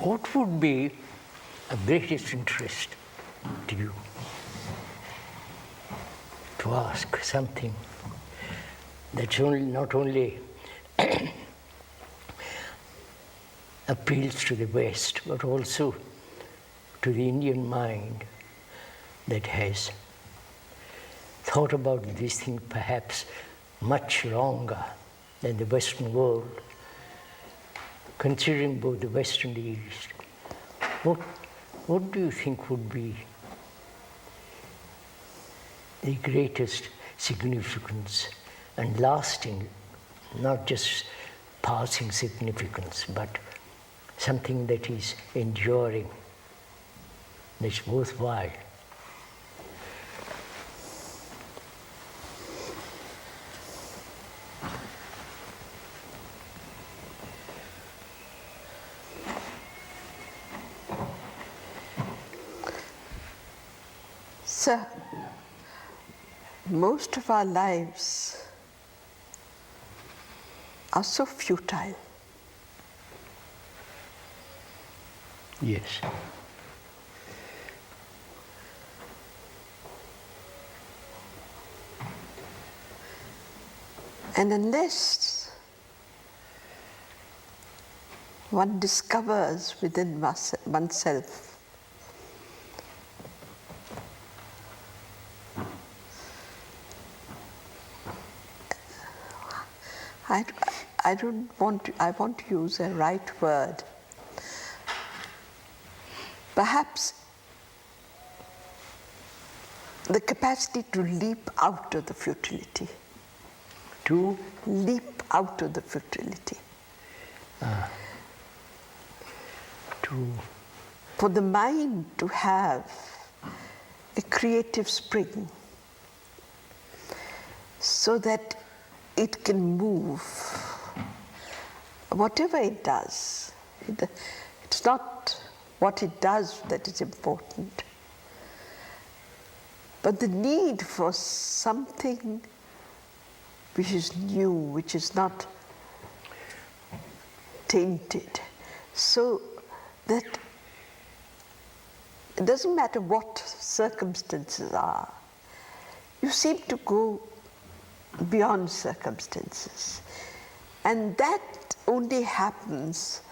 what would be of greatest interest to you? To ask something that's not only appeals to the West, but also to the Indian mind that has thought about these things perhaps much longer than the Western world, considering both the West and the East. What do you think would be the greatest significance and lasting, not just passing significance, but something that is enduring, that's worthwhile? Sir, most of our lives are so futile. Yes. And unless one discovers within oneself I want to use a right word. Perhaps the capacity to leap out of the futility. To leap out of the futility. For the mind to have a creative spring so that it can move. Whatever it does, it's not what it does that is important, but the need for something which is new, which is not tainted, so that it doesn't matter what circumstances are, you seem to go beyond circumstances. And that only happens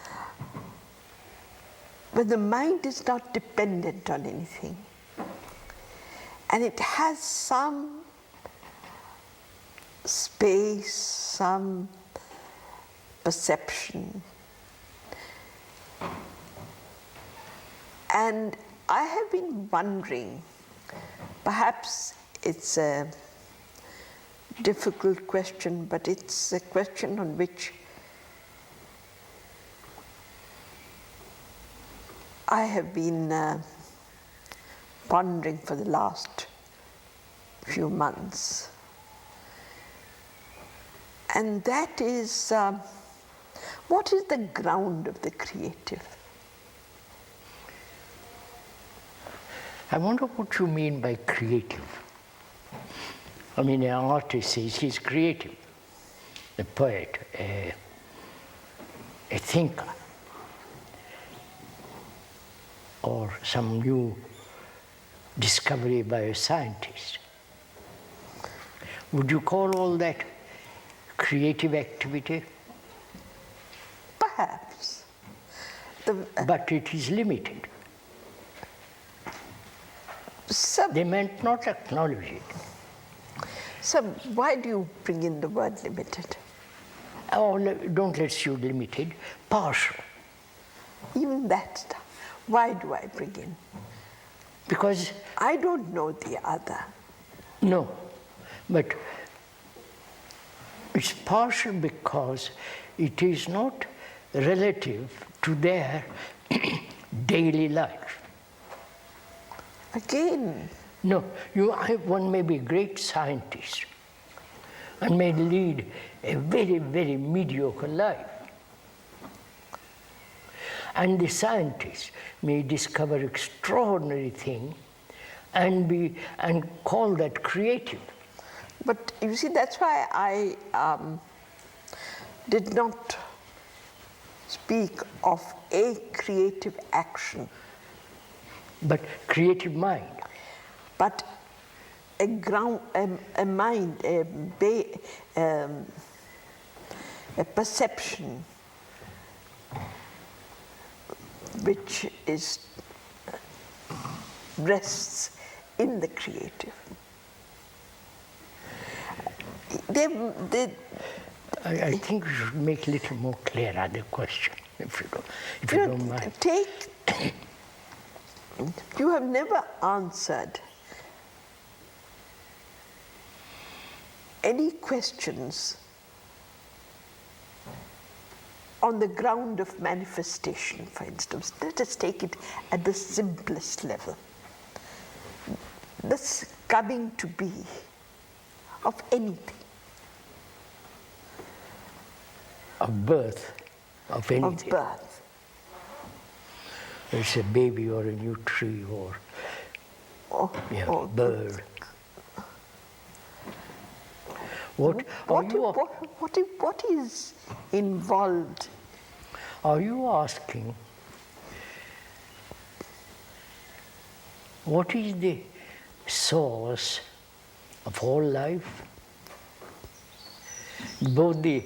when the mind is not dependent on anything. And it has some space, some perception. And I have been wondering, perhaps it's a difficult question, but it's a question on which I have been pondering for the last few months. And that is, what is the ground of the creative? I wonder what you mean by creative. I mean, an artist says he's creative, a poet, a thinker, or some new discovery by a scientist. Would you call all that creative activity? Perhaps. But it is limited. They might not acknowledge it. So why do you bring in the word limited? Oh, don't let's use limited, partial. Even that stuff. Why do I bring in? Because I don't know the other. No, but it's partial because it is not relative to their daily life. Again. No, one may be a great scientist and may lead a very, very mediocre life. And the scientist may discover extraordinary thing and call that creative. But you see, that's why I did not speak of a creative action, But creative mind. but a mind, a perception which rests in the creative. I think we should make a little more clearer the question, if you don't mind. You have never answered any questions on the ground of manifestation, for instance. Let us take it at the simplest level. This coming to be of anything. Of birth, of anything. Of birth. It's a baby or a new tree or bird. What is involved? Are you asking what is the source of all life? Both the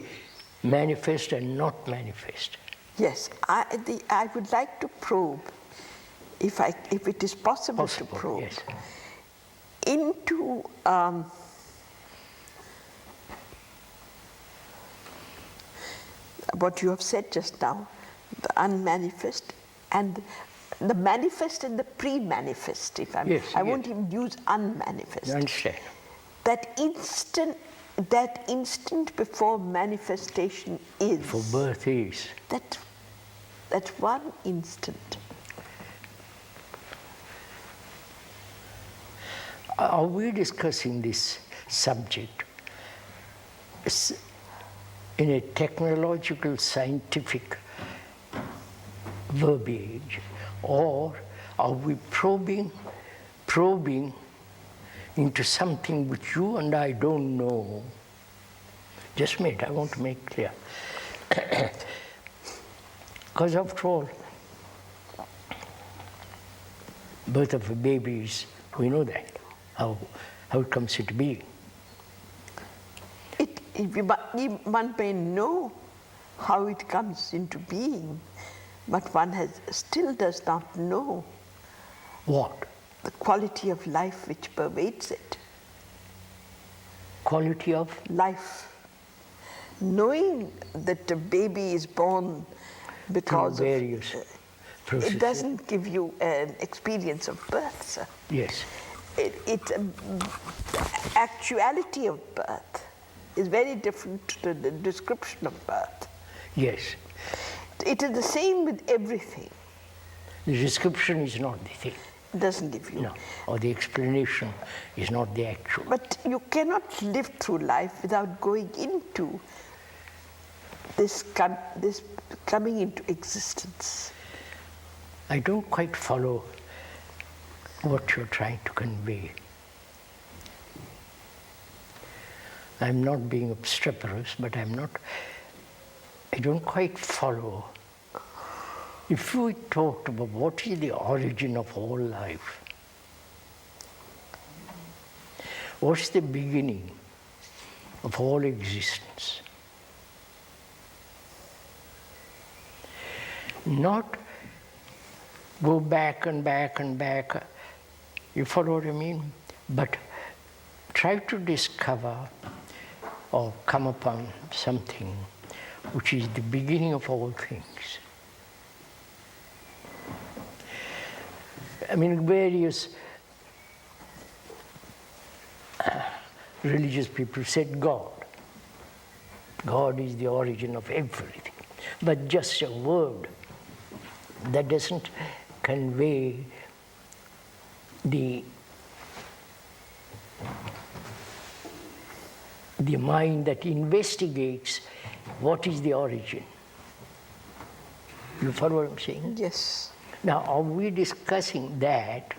manifest and not manifest. Yes, I would like to probe, if it is possible to probe, yes. into what you have said just now, the unmanifest and the manifest and the pre-manifest. I won't even use unmanifest. I understand. That instant before manifestation is. For birth is. That one instant. Are we discussing this subject in a technological, scientific verbiage, or are we probing into something which you and I don't know? Just a minute, I want to make clear. Because after all, birth of a baby is, we know that, how it comes into being. One may know how it comes into being, but one still does not know What? the quality of life which pervades it. Quality of? Life. Knowing that a baby is born because through various processes. It doesn't give you an experience of birth, sir. Yes. It's actuality of birth is very different to the description of birth. Yes. It is the same with everything. The description is not the thing. It doesn't give you. No. Or the explanation is not the actual. But you cannot live through life without going into this coming into existence. I don't quite follow what you're trying to convey. I'm not being obstreperous, but I don't quite follow. If we talked about what is the origin of all life, what's the beginning of all existence? Not go back and back and back, you follow what I mean? But try to discover or come upon something which is the beginning of all things. I mean, various religious people said God. God is the origin of everything. But just a word that doesn't convey the mind that investigates what is the origin. You follow what I'm saying? Yes. Now, are we discussing that,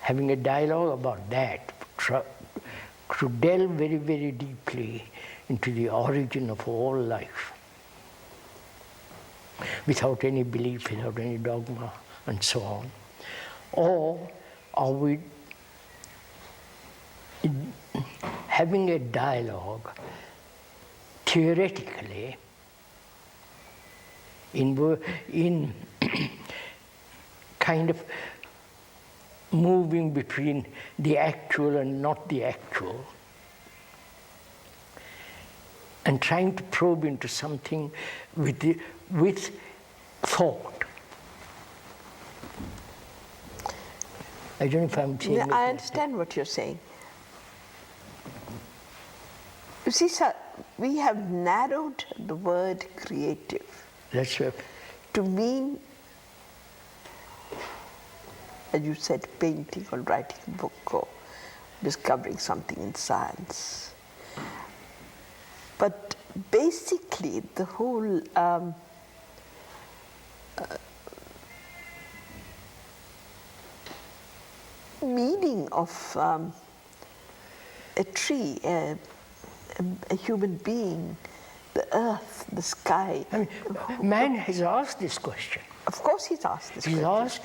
having a dialogue about that, to delve very, very deeply into the origin of all life? without any belief, without any dogma, and so on? Or are we having a dialogue theoretically in kind of moving between the actual and not the actual, and trying to probe into something with thought? I don't know if I'm saying. I understand what you're saying. You see, sir, we have narrowed the word creative. That's right. To mean, as you said, painting or writing a book or discovering something in science. But basically, the whole meaning of a tree, a human being, the earth, the sky. I mean, man has asked this question. Of course he's asked this question. He's asked,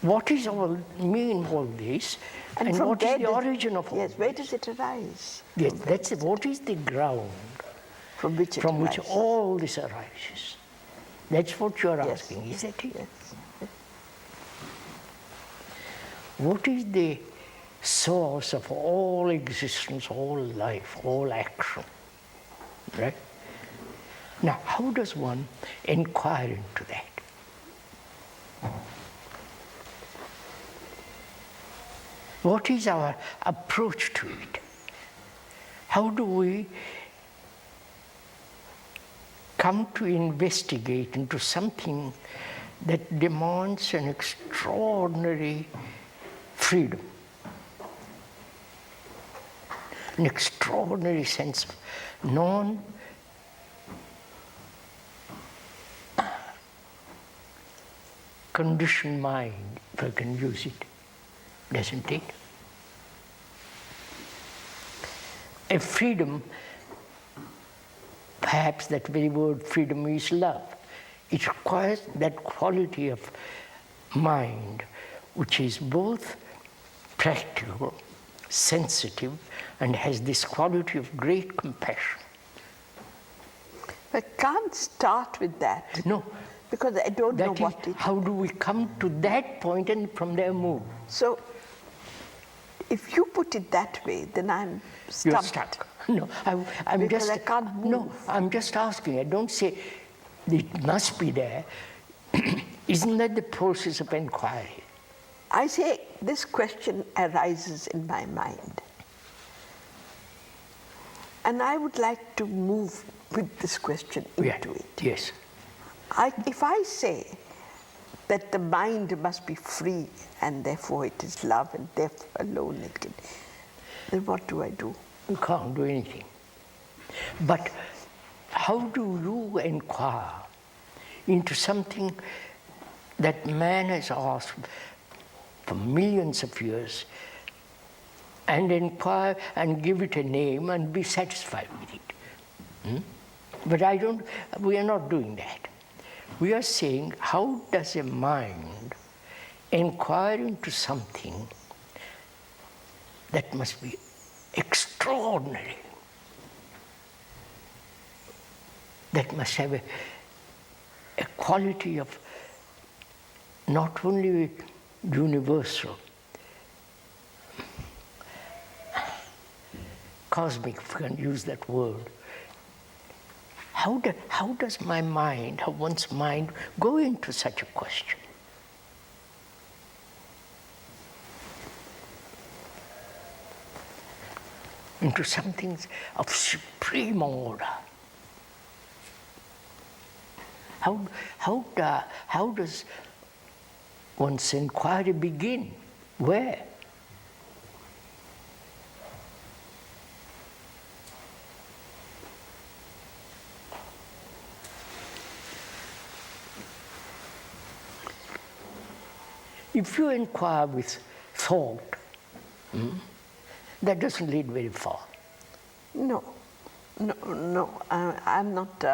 what is all mean all this, and from what is where the origin of all Yes, this? where does it arise? Yes, that's it. What is the ground From which it from which arises? all this arises? That's what you're Yes. asking, isn't it? Yes. What is the source of all existence, all life, all action? Right? Now, how does one inquire into that? What is our approach to it? How do we come to investigate into something that demands an extraordinary freedom, an extraordinary sense of non-conditioned mind, if I can use it, doesn't it? A freedom, perhaps that very word freedom is love. It requires that quality of mind which is both practical, sensitive, and has this quality of great compassion. I can't start with that. No. Because I don't know That what is, it is. how do we come to that point and from there move? So, if you put it that way, then I'm stumped. You're stuck. No, I'm Because just. I can't move. No, I'm just asking. I don't say it must be there. Isn't that the process of inquiry? I say this question arises in my mind. And I would like to move with this question into it. Yes. If I say that the mind must be free and therefore it is love and therefore alone it can, then what do I do? You can't do anything. But how do you inquire into something that man has asked for millions of years, and inquire and give it a name and be satisfied with it? But we are not doing that. We are saying, how does a mind inquire into something that must be extraordinary, that must have a quality of not only universal, cosmic, if we can use that word. How does my mind, how one's mind go into such a question? Into something of supreme order. How does one's inquiry begin? Where? If you inquire with thought, that doesn't lead very far. No, I'm not.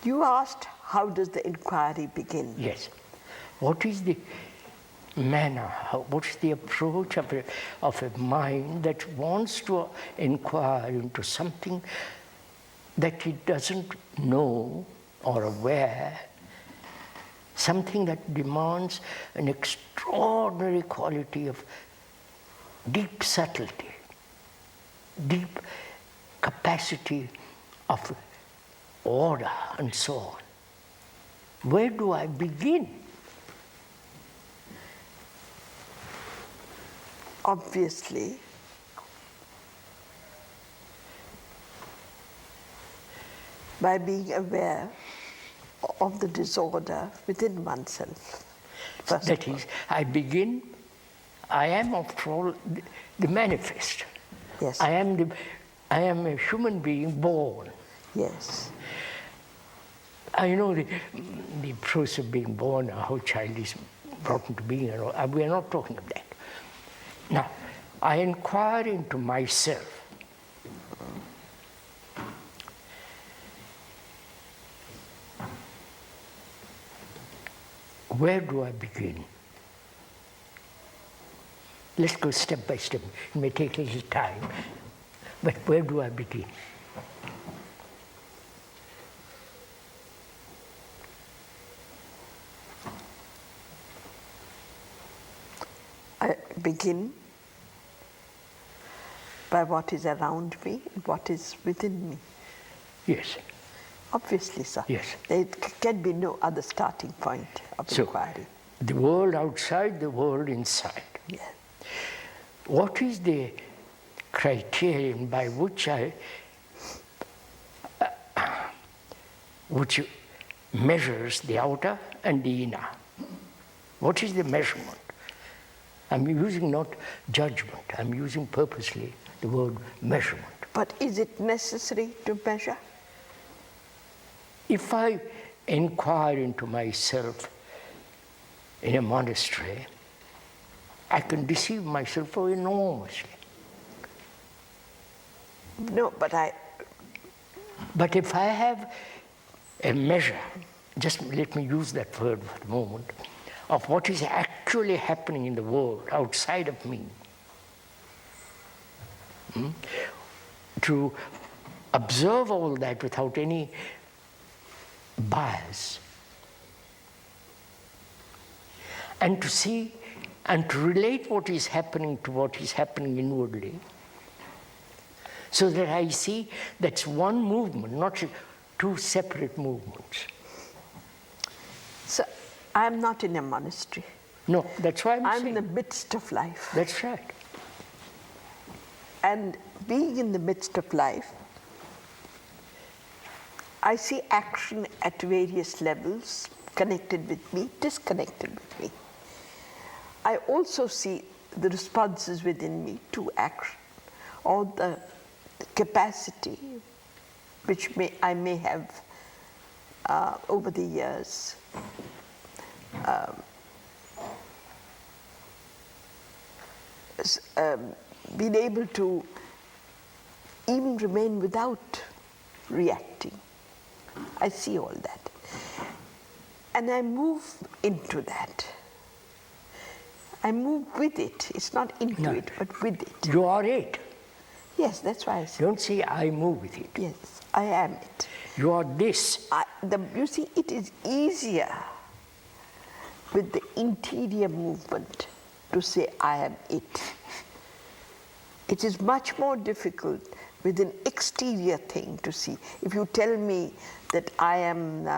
You asked, how does the inquiry begin? Yes. What is the manner, what is the approach of a mind that wants to inquire into something that it doesn't know or aware, something that demands an extraordinary quality of deep subtlety, deep capacity of order and so on. Where do I begin? Obviously, by being aware of the disorder within oneself. First That is, I am after all the manifest. Yes. I am a human being born. Yes. I know the process of being born, how a child is brought into being, and we are not talking of that. Now, I inquire into myself. Where do I begin? Let's go step by step. It may take a little time, but where do I begin? I begin by what is around me and what is within me. Yes. Obviously, sir. Yes. There can be no other starting point of inquiry. The world outside, the world inside. Yes. What is the criterion by which which measures the outer and the inner? What is the measurement? I'm using not judgment, I'm using purposely the word measurement. But is it necessary to measure? If I inquire into myself in a monastery, I can deceive myself so enormously. No, but But if I have a measure, just let me use that word for the moment, of what is actually happening in the world outside of me, to observe all that without any bias, and to see and to relate what is happening to what is happening inwardly, so that I see that's one movement, not two separate movements. so I'm not in a monastery. No, that's why I'm saying. in the midst of life. That's right. And being in the midst of life, I see action at various levels, connected with me, disconnected with me. I also see the responses within me to action, or the capacity which I may have over the years been able to even remain without reacting. I see all that. And I move into that. I move with it. It's not into it, but with it. You are it. Yes, that's why I say. Don't say I move with it. Yes, I am it. You are this. You see, it is easier with the interior movement to say I am it. It is much more difficult with an exterior thing to see. If you tell me that I am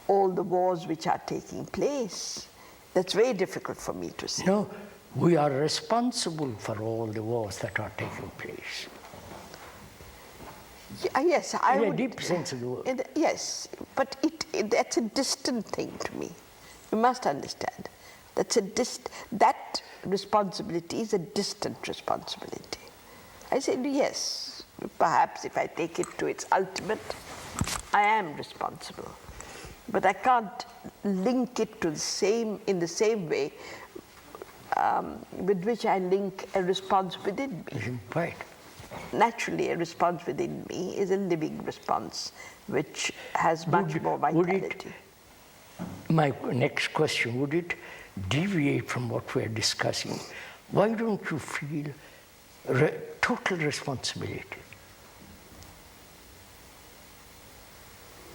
all the wars which are taking place, that's very difficult for me to see. No, we are responsible for all the wars that are taking place. Yes, In a deep sense of the word. Yes, but that's a distant thing to me. You must understand. That responsibility is a distant responsibility. I said, yes, perhaps if I take it to its ultimate, I am responsible. But I can't link it to in the same way with which I link a response within me. Right. naturally a response within me is a living response, which has much more vitality. My next question, would it deviate from what we're discussing? Why don't you feel total responsibility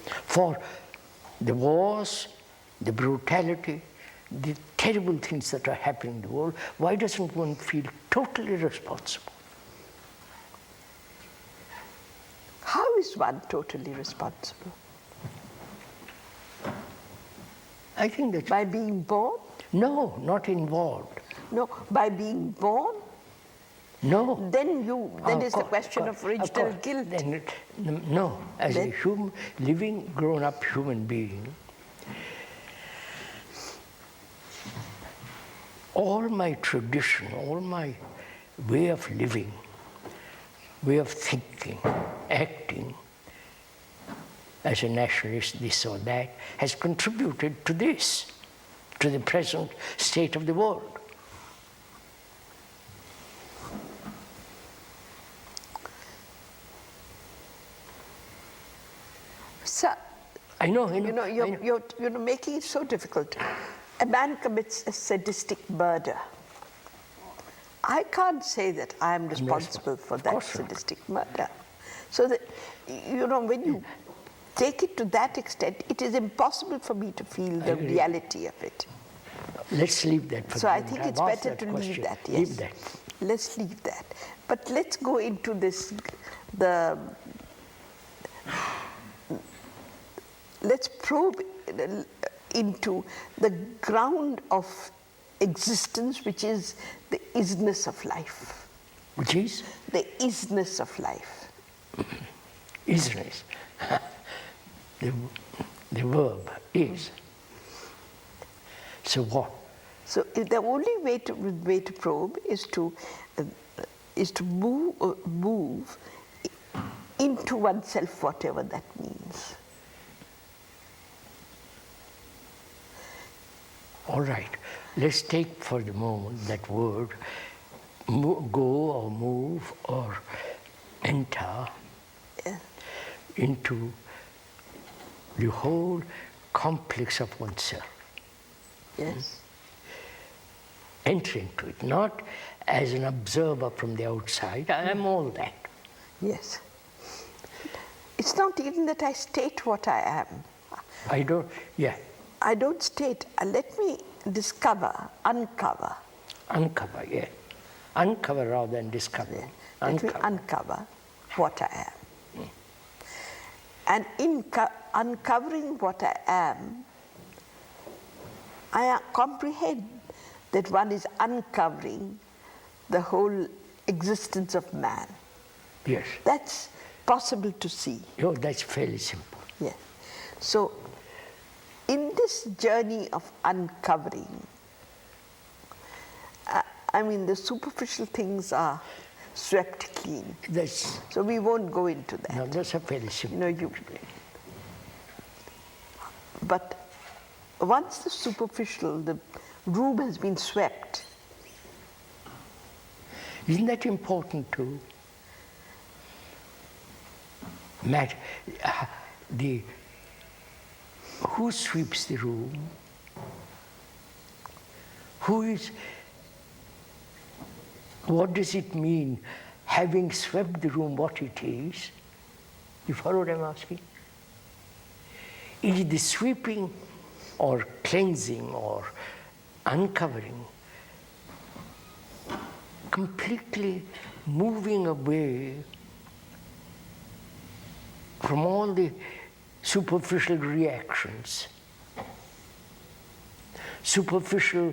for the wars, the brutality, the terrible things that are happening in the world? Why doesn't one feel totally responsible? How is one totally responsible? I think that... By being born? No, not involved. No, by being born? No. Then is the question of original guilt. Then no, as a living, grown-up human being, all my tradition, all my way of living, way of thinking, acting, as a nationalist, this or that, has contributed to this, to the present state of the world. So, I know. You're making it so difficult. A man commits a sadistic murder. I can't say that I am responsible for that sadistic murder. So that, when you take it to that extent, it is impossible for me to feel the reality of it. Let's leave that for So I think it's better to leave that, yes. Leave that. Let's leave that. But let's go into this, let's probe into the ground of existence, which is the isness of life. Which is? The isness of life. Isness. The verb is. So what? So the only way to probe is to move into oneself, whatever that means. All right. Let's take for the moment that word, go or move or enter into the whole complex of oneself. Yes. Enter into it, not as an observer from the outside. I am all that. Yes. It's not even that I state what I am. I don't, I don't state. Let me uncover. Uncover, yeah. Uncover rather than discover. Yeah. Let me uncover what I am. And in uncovering what I am, I comprehend that one is uncovering the whole existence of man. Yes. That's possible to see. Oh, that's fairly simple. Yes. So, in this journey of uncovering, the superficial things are swept clean. So we won't go into that. No, that's a fairly simple. But once the superficial, the room has been swept. Isn't that important too? Who sweeps the room? What does it mean, having swept the room, what it is? You follow what I'm asking? It is the sweeping or cleansing or uncovering, completely moving away from all the superficial reactions, superficial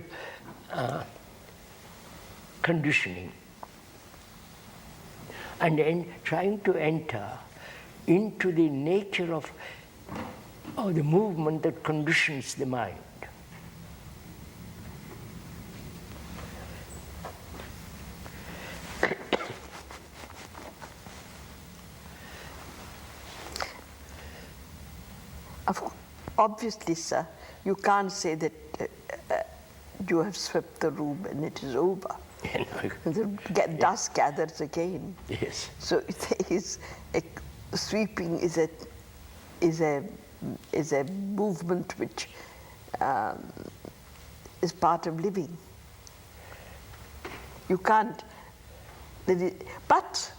conditioning, and then trying to enter into the nature of the movement that conditions the mind. Obviously, sir, you can't say that you have swept the room and it is over. And the dust gathers again. Yes. So it is sweeping is a movement which is part of living. You can't. But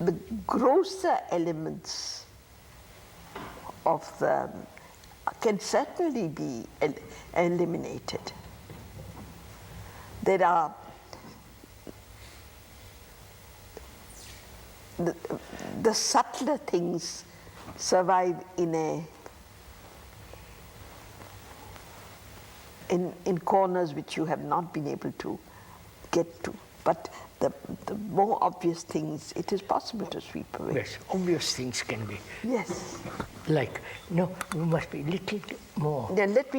the grosser elements of the can certainly be eliminated. There are the subtler things survive in corners which you have not been able to get to. But the more obvious things, it is possible to sweep away. Yes, obvious things can be. Yes. Like, no, we must be little more. Then let's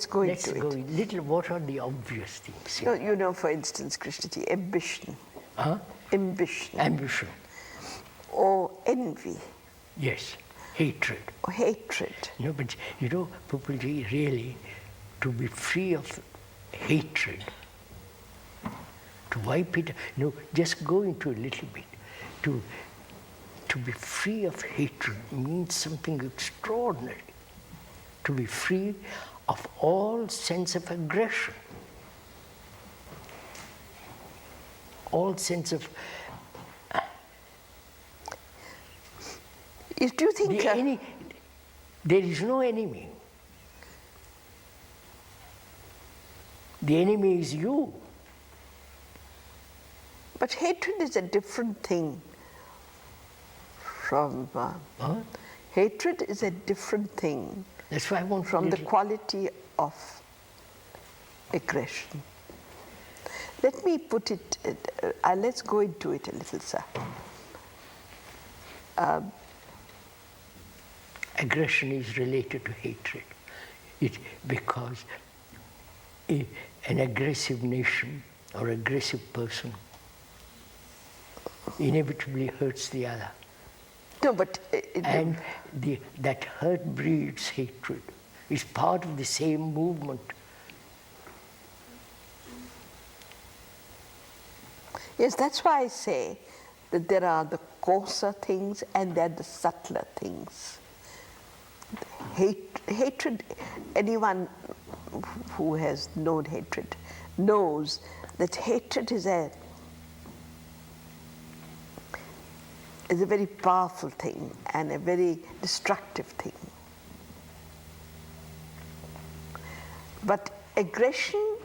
go Let's into go it. little, what are the obvious things? No, you know, for instance, Krishnati, ambition. Huh? Ambition. Ambition. Or envy. Yes. Hatred. Or hatred. No, but you know, Pupaji, really, to be free of hatred, to wipe it, no, just go into a little bit. To be free of hatred means something extraordinary. To be free of all sense of aggression, all sense of Do you think there is no enemy. The enemy is you. but hatred is a different thing from Huh? hatred is a different thing That's why I want from the little- quality of aggression. Let me put it, let's go into it a little, sir. Aggression is related to hatred. Because an aggressive nation or aggressive person inevitably hurts the other. No, but And that hurt breeds hatred. It's part of the same movement. yes, that's why I say that there are the coarser things and there are the subtler things. Hatred, anyone who has known hatred knows that hatred is a very powerful thing and a very destructive thing. But aggression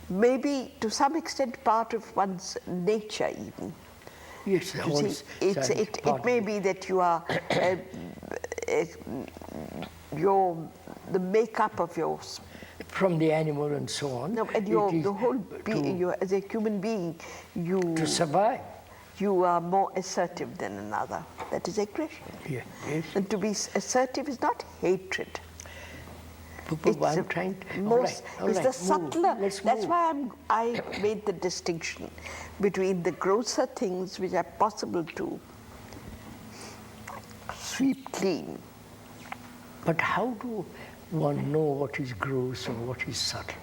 may be to some extent part of one's nature even. Yes, You see, it may be that you are the makeup of your from the animal and so on. no, and the whole being, as a human being, to survive. you are more assertive than another. That is aggression. Yeah, yes. And to be assertive is not hatred. I'm trying to, Most, it's the move. subtler. Let's That's move. why I made the distinction between the grosser things which are possible to sweep clean. But how do one know what is gross or what is subtle?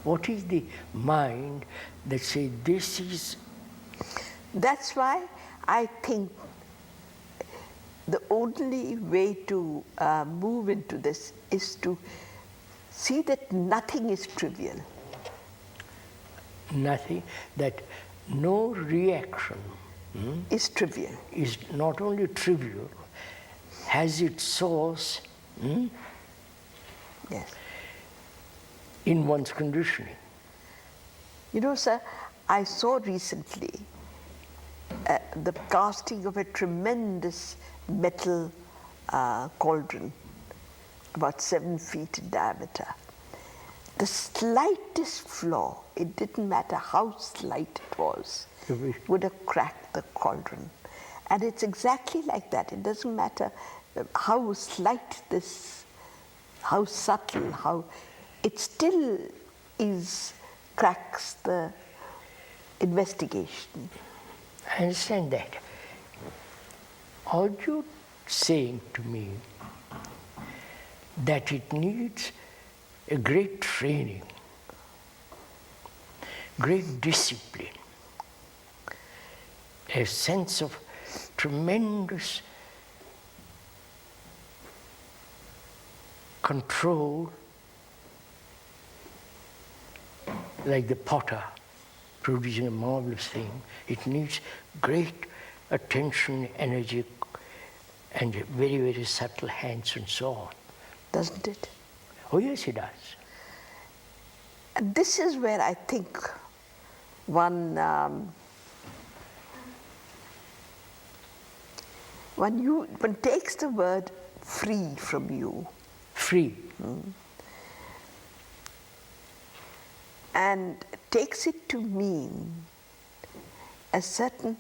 What is the mind that says this is? That's why I think the only way to move into this is to see that nothing is trivial. Nothing, that no reaction Is trivial. is not only trivial, has its source Yes. in one's conditioning. You know, sir, I saw recently the casting of a tremendous metal cauldron, about 7 feet in diameter. The slightest flaw, it didn't matter how slight it was, would have cracked the cauldron. And it's exactly like that. It doesn't matter how slight this, how subtle, how it still cracks the investigation. I understand that. Are you saying to me that it needs a great training great discipline, a sense of tremendous control, like the potter producing a marvelous thing. It needs great attention, energy, and very, very subtle hands and so on. Doesn't it? Oh yes, it does. And this is where I think one takes the word free from you Free. and takes it to mean a certain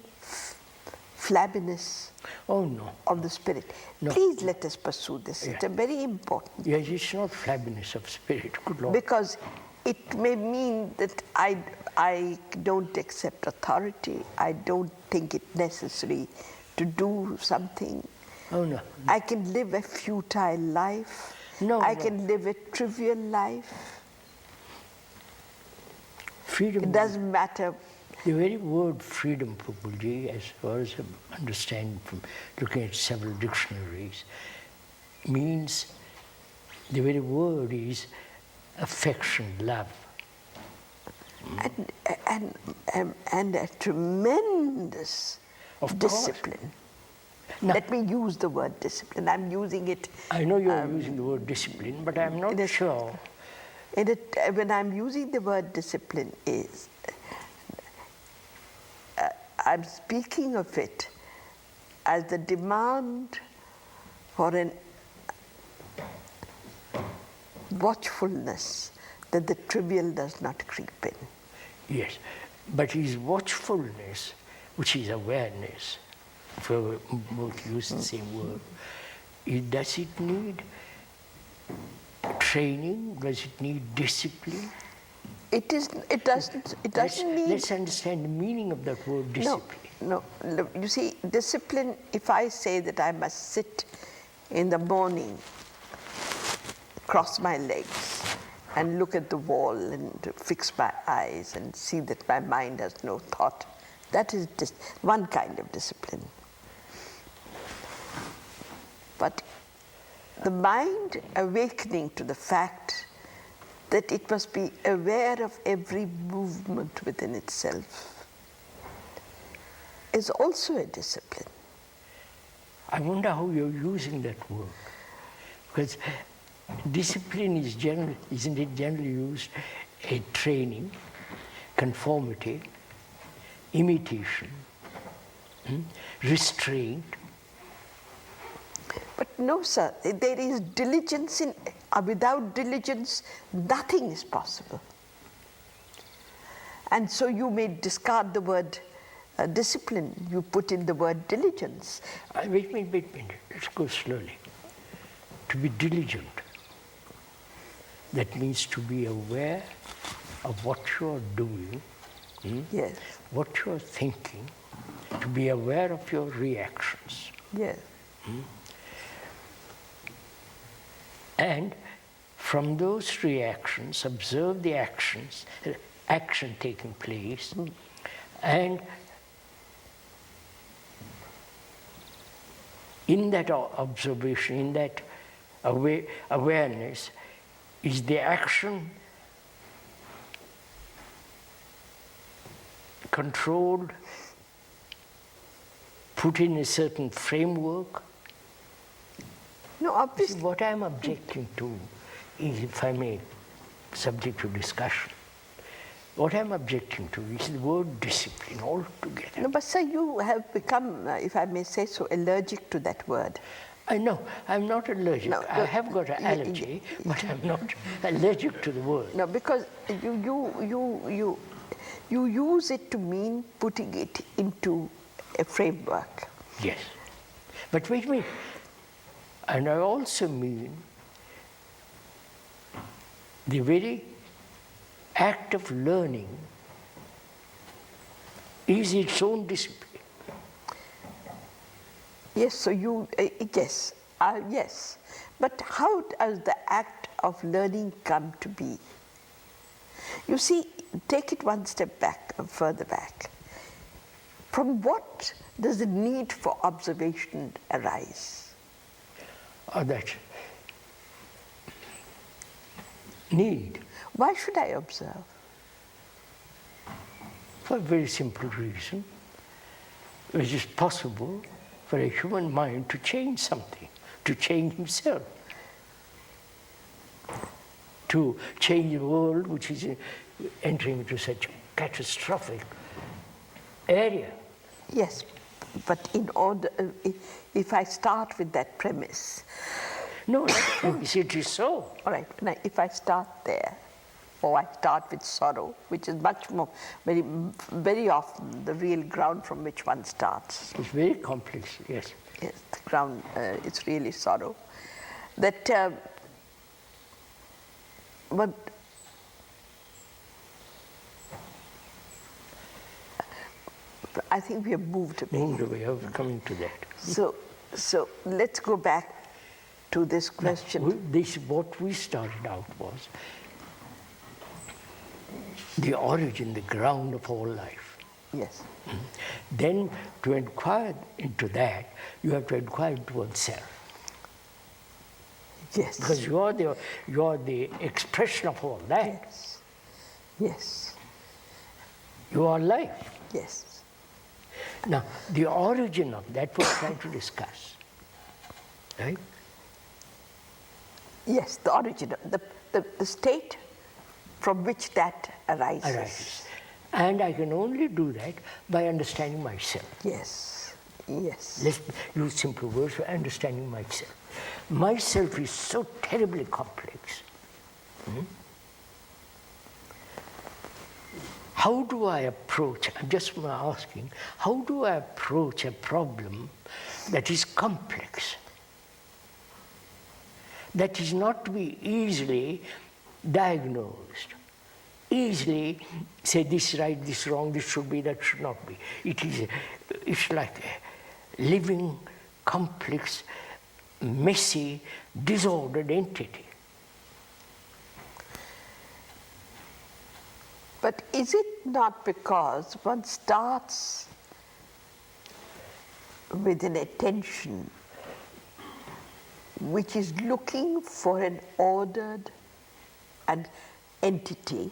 flabbiness Oh no. of the spirit. No. Please let us pursue this. It's a very important. Yes, it's not flabbiness of spirit, good Lord. Because it may mean that I don't accept authority, I don't think it necessary to do something. Oh no. I can live a futile life. No, I no. can live a trivial life. Freedom. It doesn't matter. The very word freedom, Prabhuji, as far as I understand from looking at several dictionaries, means, the very word is affection, love. And a tremendous Of course. discipline. Now, Let me use the word discipline. I'm using it. I know you're using the word discipline, but I'm not sure. When I'm using the word discipline I'm speaking of it as the demand for an watchfulness that the trivial does not creep in. Yes, but his watchfulness, which is awareness, if we both use the same word, does it need training? Does it need discipline? It doesn't need. Let's understand the meaning of that word discipline. No. You see, discipline, if I say that I must sit in the morning, cross my legs, and look at the wall and fix my eyes and see that my mind has no thought, that is one kind of discipline. But the mind awakening to the fact that it must be aware of every movement within itself is also a discipline. I wonder how you're using that word. Because discipline is isn't it generally used a training, conformity, imitation, restraint. But no, sir, there is diligence in, without diligence, nothing is possible. And so you may discard the word discipline, you put in the word diligence. Wait a minute, let's go slowly. To be diligent, that means to be aware of what you're doing, Yes, what you're thinking, to be aware of your reactions. yes. And from those reactions, observe the action taking place, and in that observation, in that awareness, is the action controlled, put in a certain framework? No, See, obviously. what I'm objecting to is, if I may, subject to discussion, what I'm objecting to is the word discipline altogether. No, but sir, you have become, if I may say so, allergic to that word. I know, I'm not allergic. No, I have got an allergy, but I'm not allergic to the word. No, because you use it to mean putting it into a framework. Yes. But wait a minute. And I also mean the very act of learning is its own discipline. Yes, so yes. But how does the act of learning come to be? You see, take it one step back, further back. From what does the need for observation arise? That need, Why should I observe? for a very simple reason. It is possible for a human mind to change something, to change himself, to change the world which is entering into such a catastrophic area. Yes, but in order, if I start with that premise, No, it is so. all right, now if I start there, or I start with sorrow, which is much more, very often the real ground from which one starts. It's very complex, yes. Yes, the ground, it's really sorrow. That, but I think we have moved a bit. Moved away, I was coming to that. So let's go back to this question. What we started out was the origin, the ground of all life. Yes. Then to inquire into that, you have to inquire into oneself. Yes. Because you are the expression of all that. Yes. Yes. You are life. Yes. Now, the origin of that we're trying to discuss. Right? Yes, the origin, the state from which that arises. Arises. And I can only do that by understanding myself. Yes. Yes. Let's use simple words for understanding myself. Myself is so terribly complex. How do I approach, I'm just asking, how do I approach a problem that is complex? That is not to be easily diagnosed. Easily say this is right, this is wrong, this should be, that should not be. It's like a living, complex, messy, disordered entity. But is it not because one starts with an attention which is looking for an ordered entity,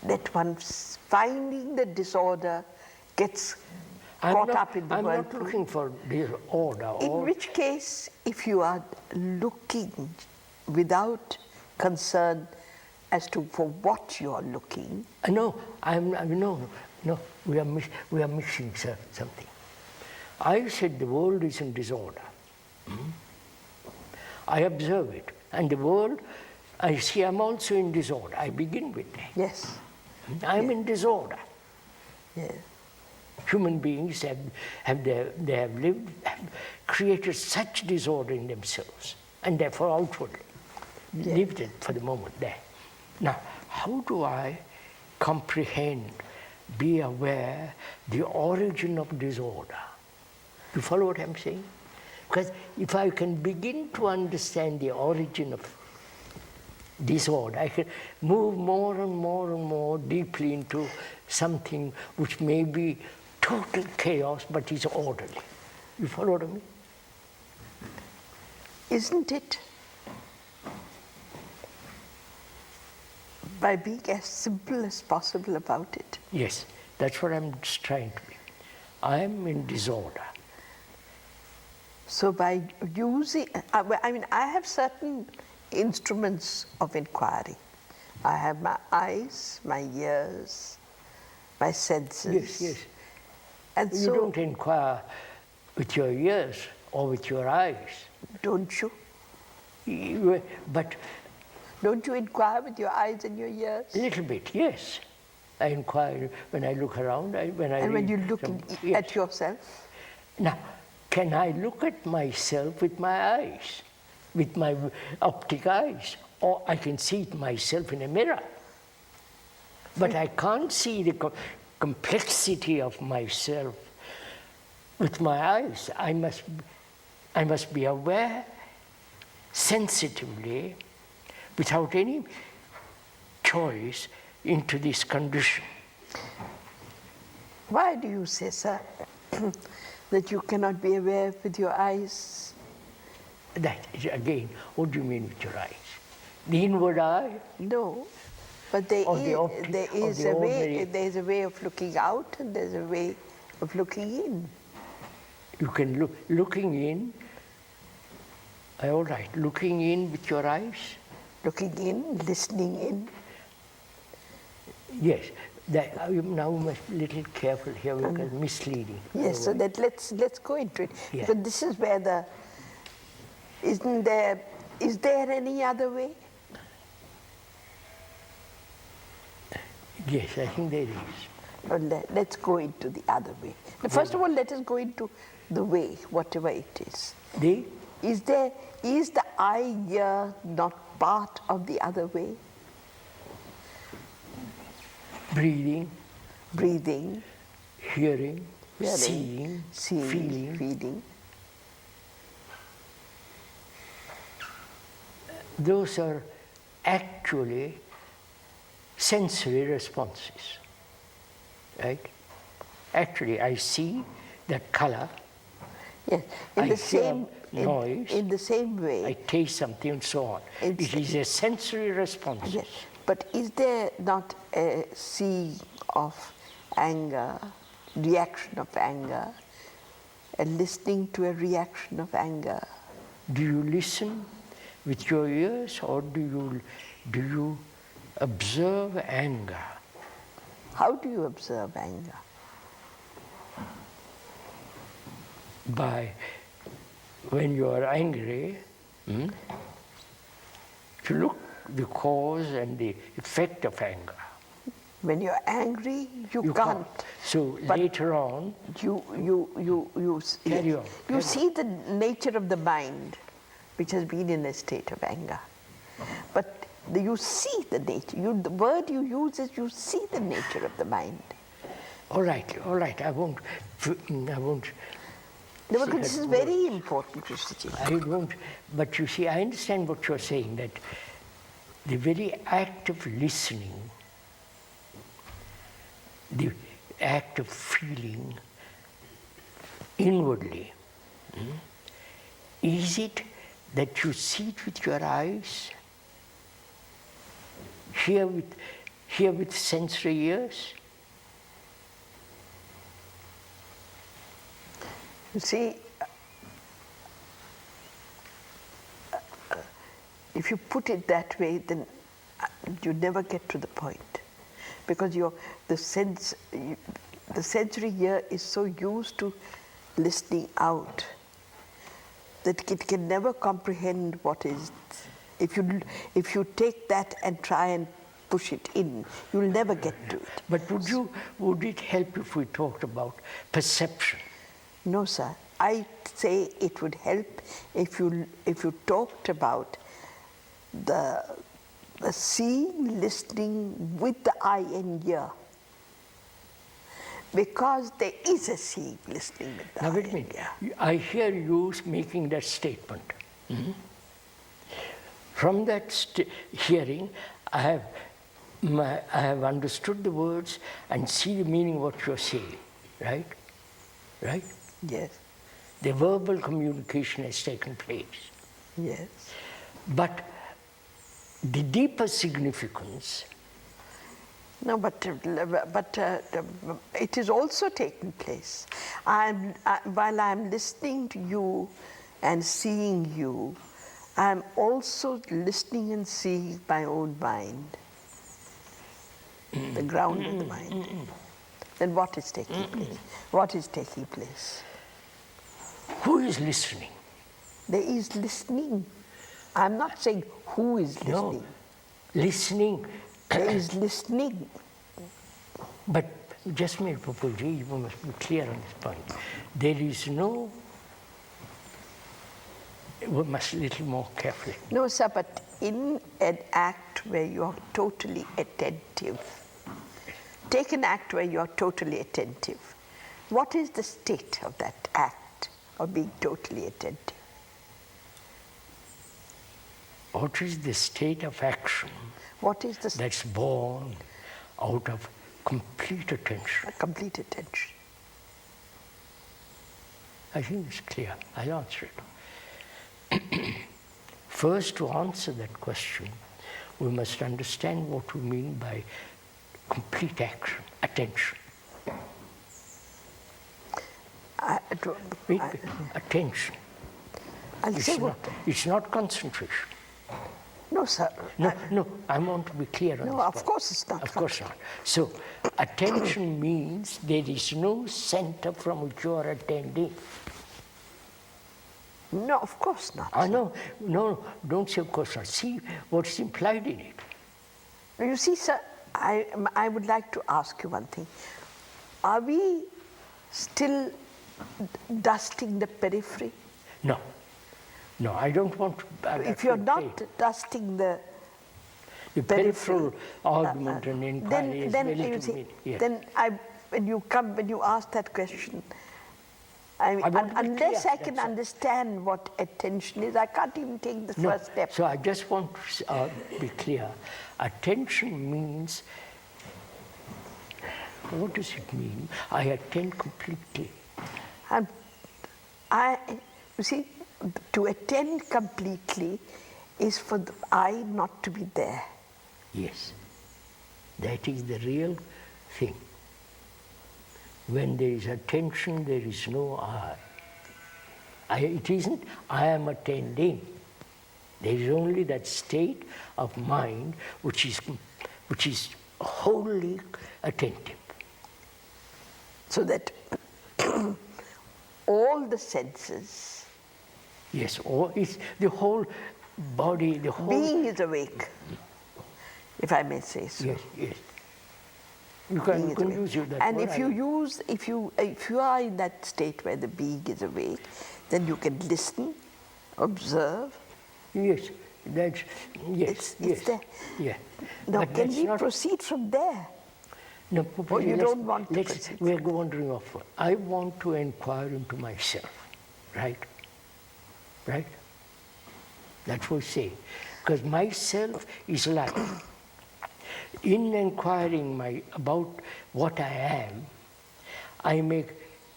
that one finding the disorder gets caught up in the I'm whirlpool? not looking for disorder. In which case, if you are looking without concern as to for what you are looking. No, we are mixing something. I said the world is in disorder. I observe it, and the world, I see I'm also in disorder. I begin with that. Yes. I'm in disorder. Yes. Human beings have created such disorder in themselves, and therefore outwardly lived it for the moment there. Now, how do I comprehend, be aware the origin of disorder? You follow what I'm saying? Because if I can begin to understand the origin of disorder, I can move more and more and more deeply into something which may be total chaos but is orderly. You follow what I mean? Isn't it by being as simple as possible about it? Yes, that's what I'm trying to be. I am in disorder. So by using, I have certain instruments of inquiry. I have my eyes, my ears, my senses. Yes. And You so, don't inquire with your ears or with your eyes. don't you? But Don't you inquire with your eyes and your ears? a little bit, yes. I inquire when I look around, When you look yes. at yourself? Now, can I look at myself with my eyes, with my optic eyes, or I can see it myself in a mirror? But I can't see the complexity of myself with my eyes. I must be aware sensitively, without any choice, into this condition. Why do you say, sir, that you cannot be aware with your eyes? That is, again, what do you mean with your eyes? The inward eye? No, but there Or the is, optic, there or is the a way. ordinary- There is a way of looking out, and there's a way of looking in. You can looking in, all right, looking in with your eyes? Looking in, listening in. Yes, that, now we must be a little careful here because misleading. Yes, so that let's go into it. Yeah. Because this is where is there any other way? Yes, I think there is. Well, let's go into the other way. Now, first of all, let us go into the way, whatever it is. Is the eye ear not part of the other way? Breathing, Breathing, hearing, hearing, seeing, feeling. Those are actually sensory responses, right? Actually, I see that color. yes. I hear noise. In the same way. I taste something and so on. It is a sensory response. Yes, but is there not a seeing of anger, reaction of anger, and listening to a reaction of anger? Do you listen with your ears, or do you observe anger? How do you observe anger? By when you are angry, if you look the cause and the effect of anger. When you're angry, you can't. So But later on, You Carry on, you see the nature of the mind, which has been in a state of anger. But you see the nature. The word you use is you see the nature of the mind. all right, I won't. No, See because this that is word. very important, Krishnaji. I won't. But you see, I understand what you're saying. That the very act of listening, the act of feeling inwardly, is it that you see it with your eyes, hear with sensory ears? You see, if you put it that way, then you never get to the point, because the sensory ear is so used to listening out that it can never comprehend what is. If you take that and try and push it in, you'll never get to it. But would it help if we talked about perception? No, sir. I say it would help if you talked about the seeing, listening with the eye and ear, because there is a seeing, listening with the Now eye wait a and minute. ear. I hear you making that statement. From that hearing, I have understood the words and see the meaning of what you're saying, right? Right? Yes, The verbal communication has taken place. yes. But the deeper significance, No, but it is also taking place. While I'm listening to you and seeing you, I'm also listening and seeing my own mind, the ground of the mind. Then what is taking place? What is taking place? who is listening? There is listening. I'm not saying who is listening. No, listening. There is listening. But just a minute, Populji, you must be clear on this point. There is no, we must a little more carefully. No, sir, but in an act where you are totally attentive, take an act where you are totally attentive. What is the state of that act of being totally attentive? What is the state of action What is the that's born out of complete attention. A complete attention. I think it's clear. I'll answer it. First, to answer that question, we must understand what we mean by complete action, attention. Attention. I'll say what. It's not concentration. No, sir. No, I want to be clear on No, this of point. course it's not. Of course not. So, attention means there is no center from which you are attending. No, of course not. No, don't say of course not. See what's implied in it. You see, sir, I would like to ask you one thing. Are we still dusting the periphery? No, I don't want to. If you're not dusting the peripheral argument and inquiry is then relative you see, meaning. Yes. then when you ask that question, unless clear, I can that's all. understand what attention is, I can't even take the first step. So I just want to be clear. Attention means, what does it mean? I attend completely. And you see, to attend completely is for the eye not to be there. Yes, that is the real thing. When there is attention, there is no I. It isn't I am attending. There is only that state of mind which is wholly attentive. So that all the senses, Yes, or it's the whole body, the whole being is awake, if I may say so. Yes. You Being can is use awake. that And word. if you are in that state where the being is awake, then you can listen, observe. Yes, that's yes. It's there. Yeah. Now, But can that's we not- proceed from there? No, Or you don't want to proceed? We're wandering off. I want to inquire into myself, right? Right? That's what we say. Because myself is like, in inquiring about what I am, I make,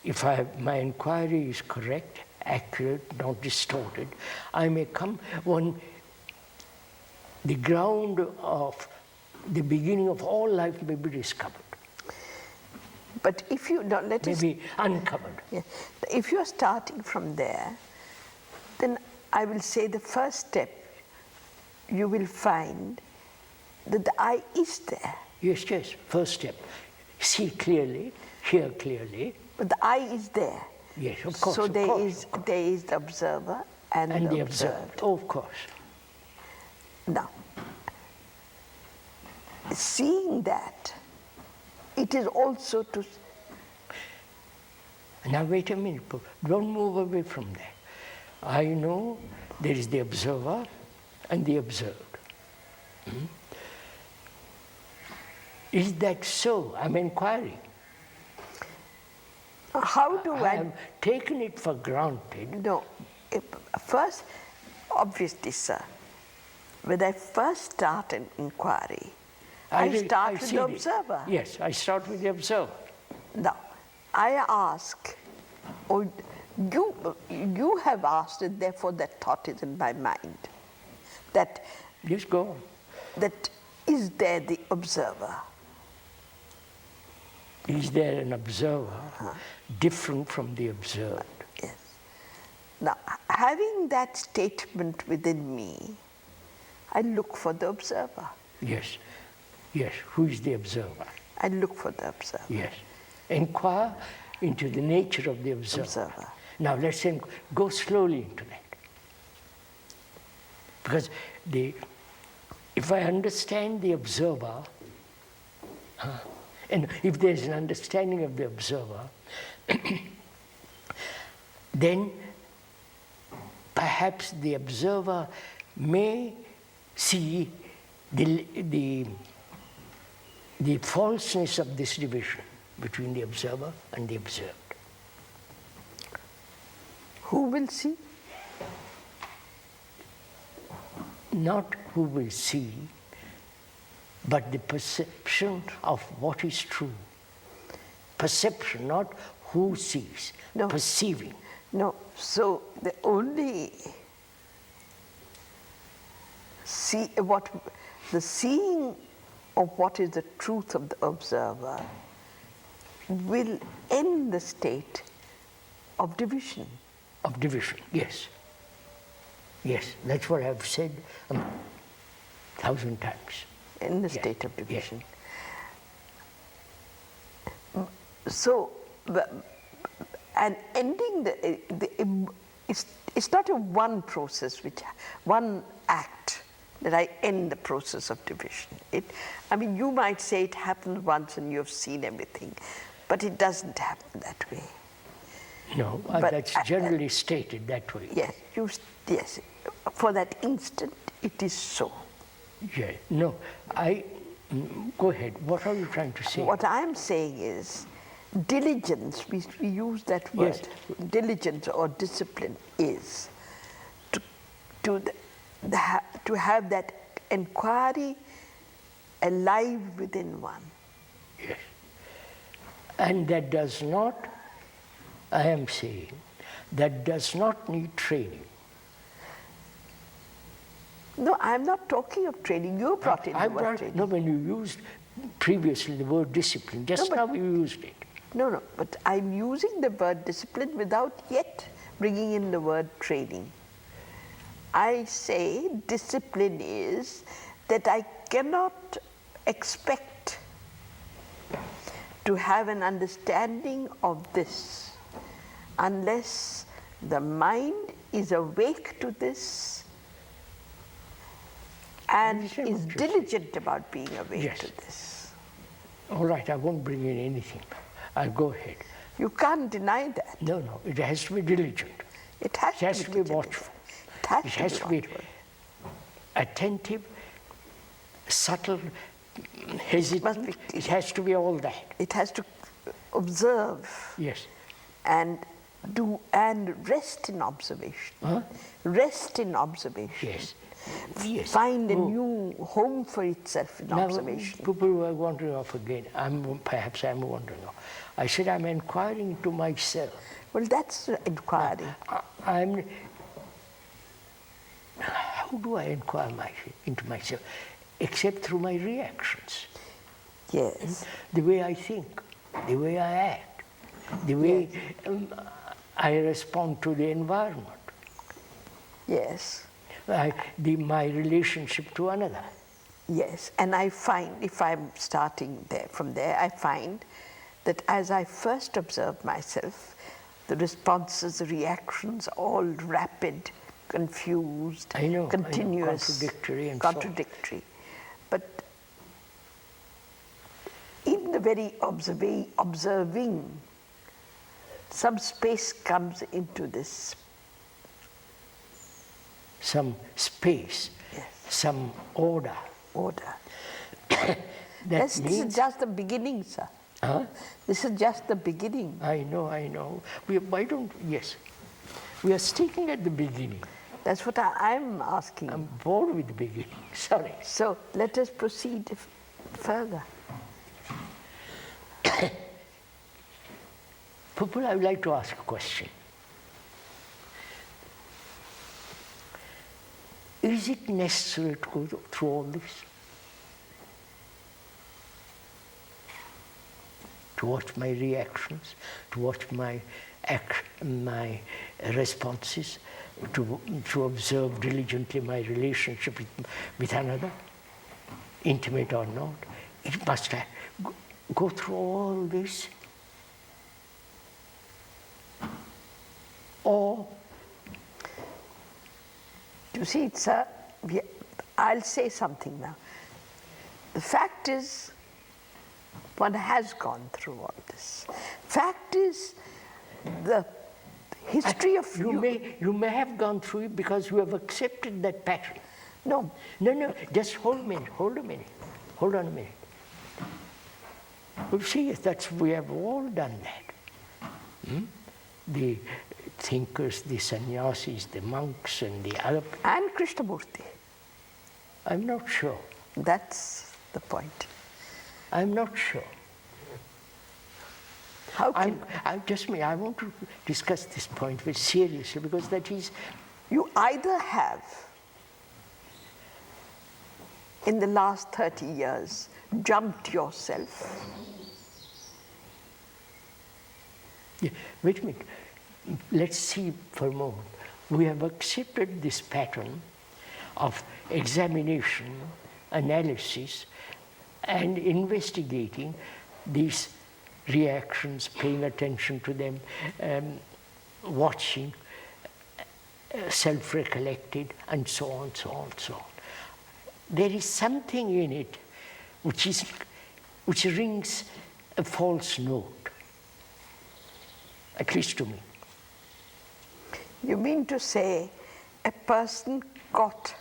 if my inquiry is correct, accurate, not distorted, I may come on the ground of the beginning of all life may be discovered, But if you don't let us, maybe uncovered. yeah, if you are starting from there, then I will say the first step, you will find that the I is there. Yes, first step. See clearly, hear clearly. But the I is there. Yes, of course. So of there course. is the observer and And the the observed. observed, oh, of course. Now, seeing that, it is also to, Now wait a minute, don't move away from that. I know there is the observer and the observed. Is that so? I'm inquiring. how do I I, have taken it for granted. no, first, obviously, sir, when I first start an inquiry, I start with see the it. observer. Yes, I start with the observer. Now, I ask, or you have asked, and therefore that thought is in my mind, that Just go on. that is there the observer? Is there an observer different from the observed? Yes. Now, having that statement within me, I look for the observer. Yes. Who is the observer? I look for the observer. Yes. Inquire into the nature of the observer. Now let's go slowly into that. Because if I understand the observer, and if there's an understanding of the observer, then perhaps the observer may see the falseness of this division between the observer and the observed. Who will see? Not who will see, but the perception of what is true. Perception, not who sees, No. perceiving. No, so the only the seeing of what is the truth of the observer will end the state of division. Of division, yes. Yes, that's what I've said 1,000 times. In the Yeah, state of yeah. division. So, and ending it's not a one process, one act that I end the process of division. I mean, you might say it happened once and you have seen everything, but it doesn't happen that way. No, But that's generally stated that way. Yes, yes. For that instant, it is so. Yeah. No, go ahead. What are you trying to say? What I'm saying is, diligence, we use that word, Yes. diligence or discipline is to have that inquiry alive within one. Yes. And that does not, I am saying, that does not need training. No, I'm not talking of training. You brought in the word training. No, when you used previously the word discipline, just now you used it. No, but I'm using the word discipline without yet bringing in the word training. I say discipline is that I cannot expect to have an understanding of this unless the mind is awake to this and understand is what you're diligent about being awake Yes. to this. All right, I won't bring in anything. I'll go ahead. You can't deny that. No, it has to be diligent. It has to be diligent. watchful. It has to be watchful. Attentive, subtle, hesitant. It has to be all that. It has to observe Yes. and rest in observation. Huh? Rest in observation. Yes. Yes. Find a Oh. new home for itself in Now, observation. people who are wandering off again, perhaps I'm wandering off. I said I'm inquiring into myself. Well, that's inquiry. How do I inquire into myself? Except through my reactions. Yes. The way I think, the way I act, the way I respond to the environment, Yes. my relationship to another. Yes. And I find, if I'm starting from there, I find that as I first observe myself, the responses, the reactions, all rapid, confused, I know, continuous, contradictory and so on. contradictory. But in the very observing, some space comes into this. Some space, Yes. some order. This means, is just the beginning, sir. Huh? This is just the beginning. I know. Yes. We are sticking at the beginning. That's what I'm asking. I'm bored with the beginning. Sorry. So let us proceed further. People, I would like to ask a question. Is it necessary to go through all this? To watch my reactions, to watch my responses, to observe diligently my relationship with another, intimate or not. It must go through all this. Or, You see, sir, I'll say something now. The fact is, one has gone through all this. Fact is, the history of you may have gone through it because you have accepted that pattern. No, Just hold on a minute. Well, see, we have all done that. The thinkers, the sannyasis, the monks, and the other. and Krishnamurti. I'm not sure. That's the point. I'm not sure. How can I want to discuss this point very seriously because that is, you either have, in the last 30 years, jumped yourself. yeah, wait a minute, let's see for a moment. We have accepted this pattern of examination, analysis, and investigating these reactions, paying attention to them, watching, self-recollected, and so on, so on, so on. There is something in it which rings a false note, at least to me. You mean to say a person caught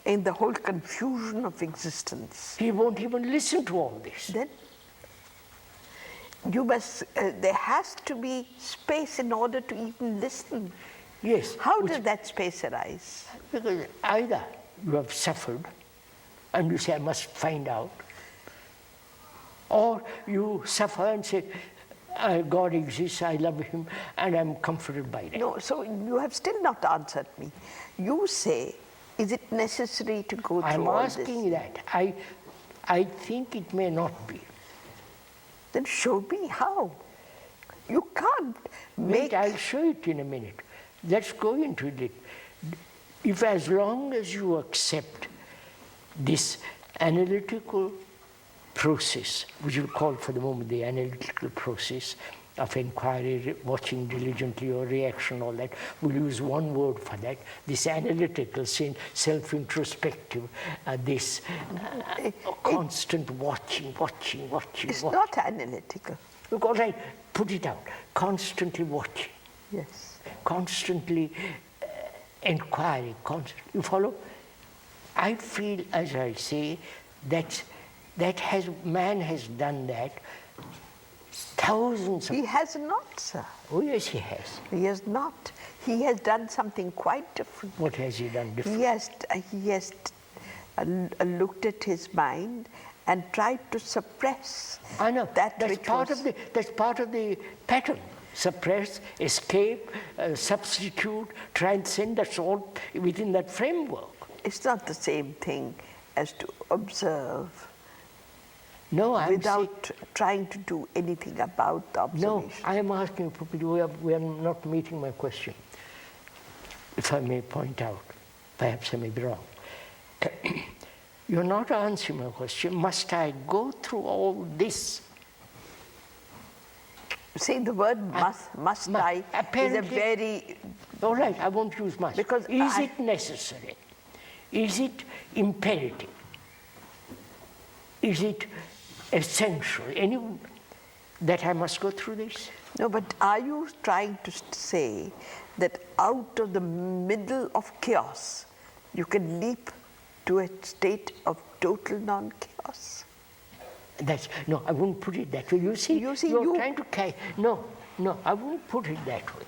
in the whole confusion of existence, he won't even listen to all this. then you must, there has to be space in order to even listen. Yes. How does that space arise? Because either you have suffered and you say, I must find out, or you suffer and say, God exists, I love him, and I'm comforted by that. No, so you have still not answered me. You say, is it necessary to go through I'm all this? asking that. I think it may not be. Then show me how. You can't make... Wait, I'll show it in a minute. Let's go into it. If as long as you accept this analytical process, which we'll call for the moment the analytical process of inquiry, watching diligently or reaction, all that, we'll use one word for that, this analytical, self-introspective, this constant watching. It's not analytical. Look, all right, put it out. Constantly watching. Yes. Constantly inquiring. You follow? I feel, as I say, that man has done that thousands of... He has not, sir. Oh, yes, he has. He has not. He has done something quite different. What has he done different? He has looked at his mind and tried to suppress I know. that That's which part was... of the pattern. Suppress, escape, substitute, transcend, that's all within that framework. It's not the same thing as to observe No, without trying to do anything about the observation. No, I am asking, we are not meeting my question. If I may point out, perhaps I may be wrong. You're not answering my question. Must I go through all this? See, the word must I is a very... All right, I won't use must. Because is it necessary? Is it imperative? Is it essential? That I must go through this? No, but are you trying to say that out of the middle of chaos, you can leap to a state of total non-chaos? No, I wouldn't put it that way. You see, you're trying to... No, I wouldn't put it that way.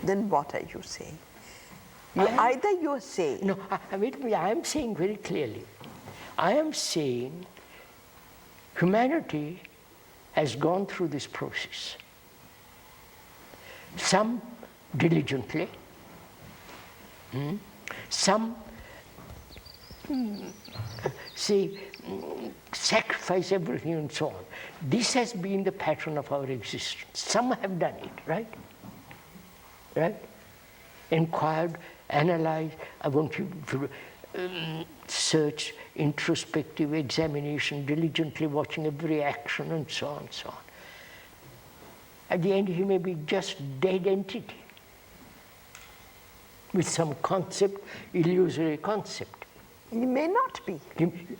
Then what are you saying? Either you're saying... No, I am saying very clearly. I am saying humanity has gone through this process. Some diligently, some sacrifice everything and so on. This has been the pattern of our existence. Some have done it, right? Right? Inquired, analyzed. I want you to search, introspective examination, diligently watching every action and so on and so on. At the end, he may be just dead entity with some concept, illusory concept. He may not be.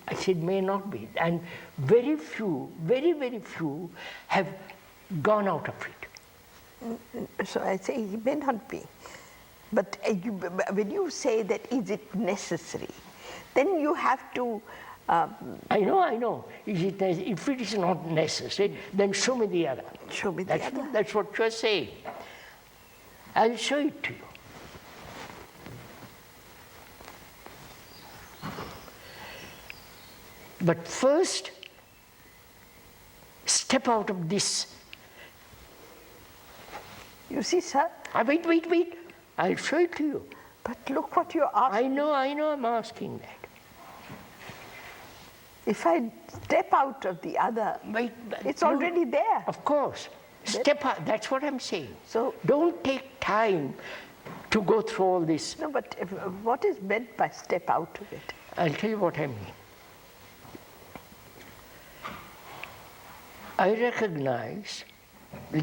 I said may not be. And very few, very, very few have gone out of it. So I say he may not be. But when you say that is it necessary, then you have to... I know. If it is not necessary, then show me the other. Show me the other. That's what you're saying. I'll show it to you. But first, step out of this. You see, sir? Wait. I'll show it to you. But look what you're asking. I know I'm asking that. If I step out of the other, it's already there. Of course. Step out, that's what I'm saying. So- don't take time to go through all this. No, but what is meant by step out of it? I'll tell you what I mean. I recognize,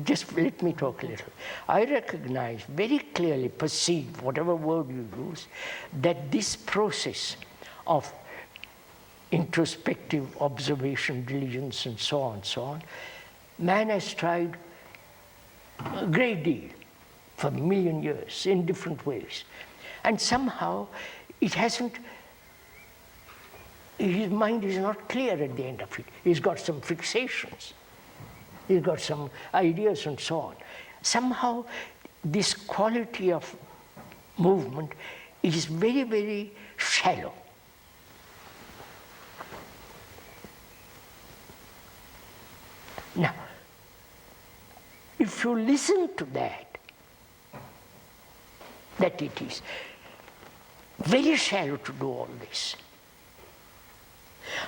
just let me talk a little. I recognize, very clearly perceive, whatever word you use, that this process of introspective observation, diligence, and so on, man has tried a great deal for a million years in different ways. And somehow it hasn't, his mind is not clear at the end of it. He's got some fixations. He's got some ideas and so on. Somehow this quality of movement is very, very shallow. Now, if you listen to that it is very shallow to do all this,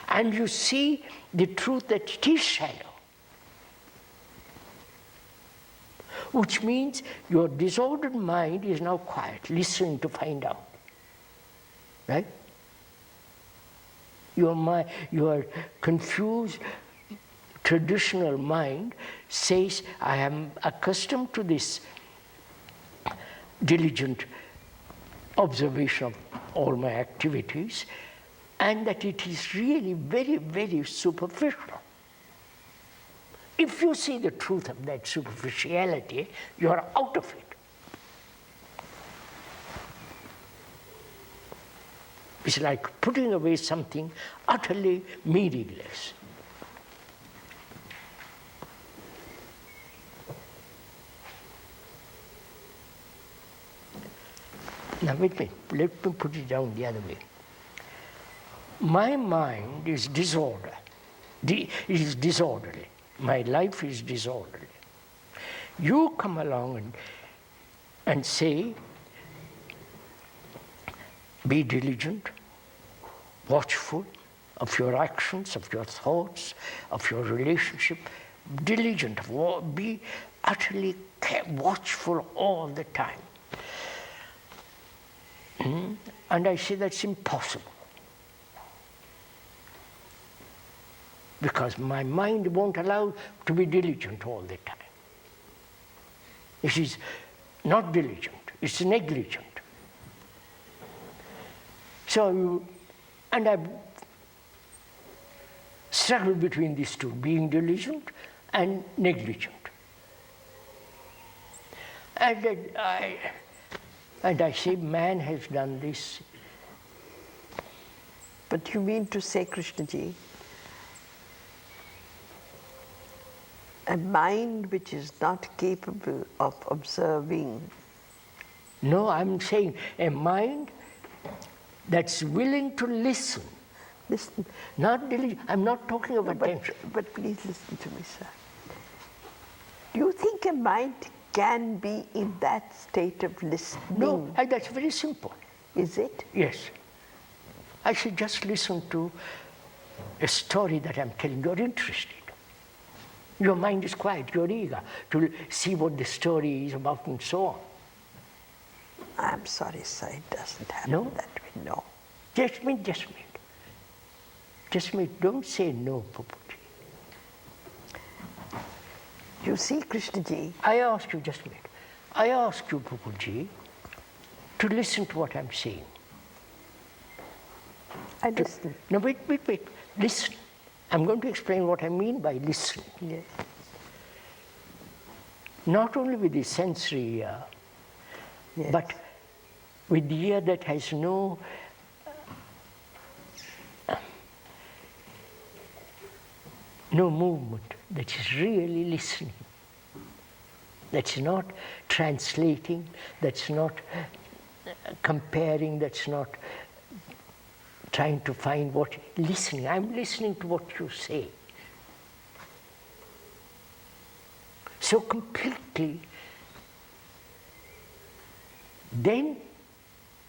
and you see the truth that it is shallow, which means your disordered mind is now quiet, listening to find out, right? Your confused traditional mind says, I am accustomed to this diligent observation of all my activities, and that it is really very, very superficial. If you see the truth of that superficiality, you are out of it. It's like putting away something utterly meaningless. Now wait a minute, let me put it down the other way. My mind is disorderly. My life is disorderly. You come along and say, be diligent, watchful of your actions, of your thoughts, of your relationship, diligent, be utterly watchful all the time. And I say that's impossible. Because my mind won't allow to be diligent all the time. It is not diligent, it's negligent. And I struggle between these two, being diligent and negligent. And I say man has done this. But you mean to say, Krishnaji, a mind which is not capable of observing? No, I'm saying a mind that's willing to listen. Listen. Not diligent. I'm not talking of attention. But please listen to me, sir. Do you think a mind can be in that state of listening? No, that's very simple. Is it? Yes. I should just listen to a story that I'm telling. You're interested. Your mind is quiet. You're eager to see what the story is about and so on. I'm sorry, sir. It doesn't happen No? that way. No. Just a minute. Just a minute. Don't say no, Pupuji. You see, Krishnaji. I ask you, just a minute. I ask you, Pupuji, to listen to what I'm saying. I listen. No, wait. Listen. I'm going to explain what I mean by listening. Yes. Not only with the sensory ear, Yes. but with the ear that has no movement, that is really listening. That's not translating, that's not comparing, that's not trying to find what, listening. I'm listening to what you say. So completely. Then,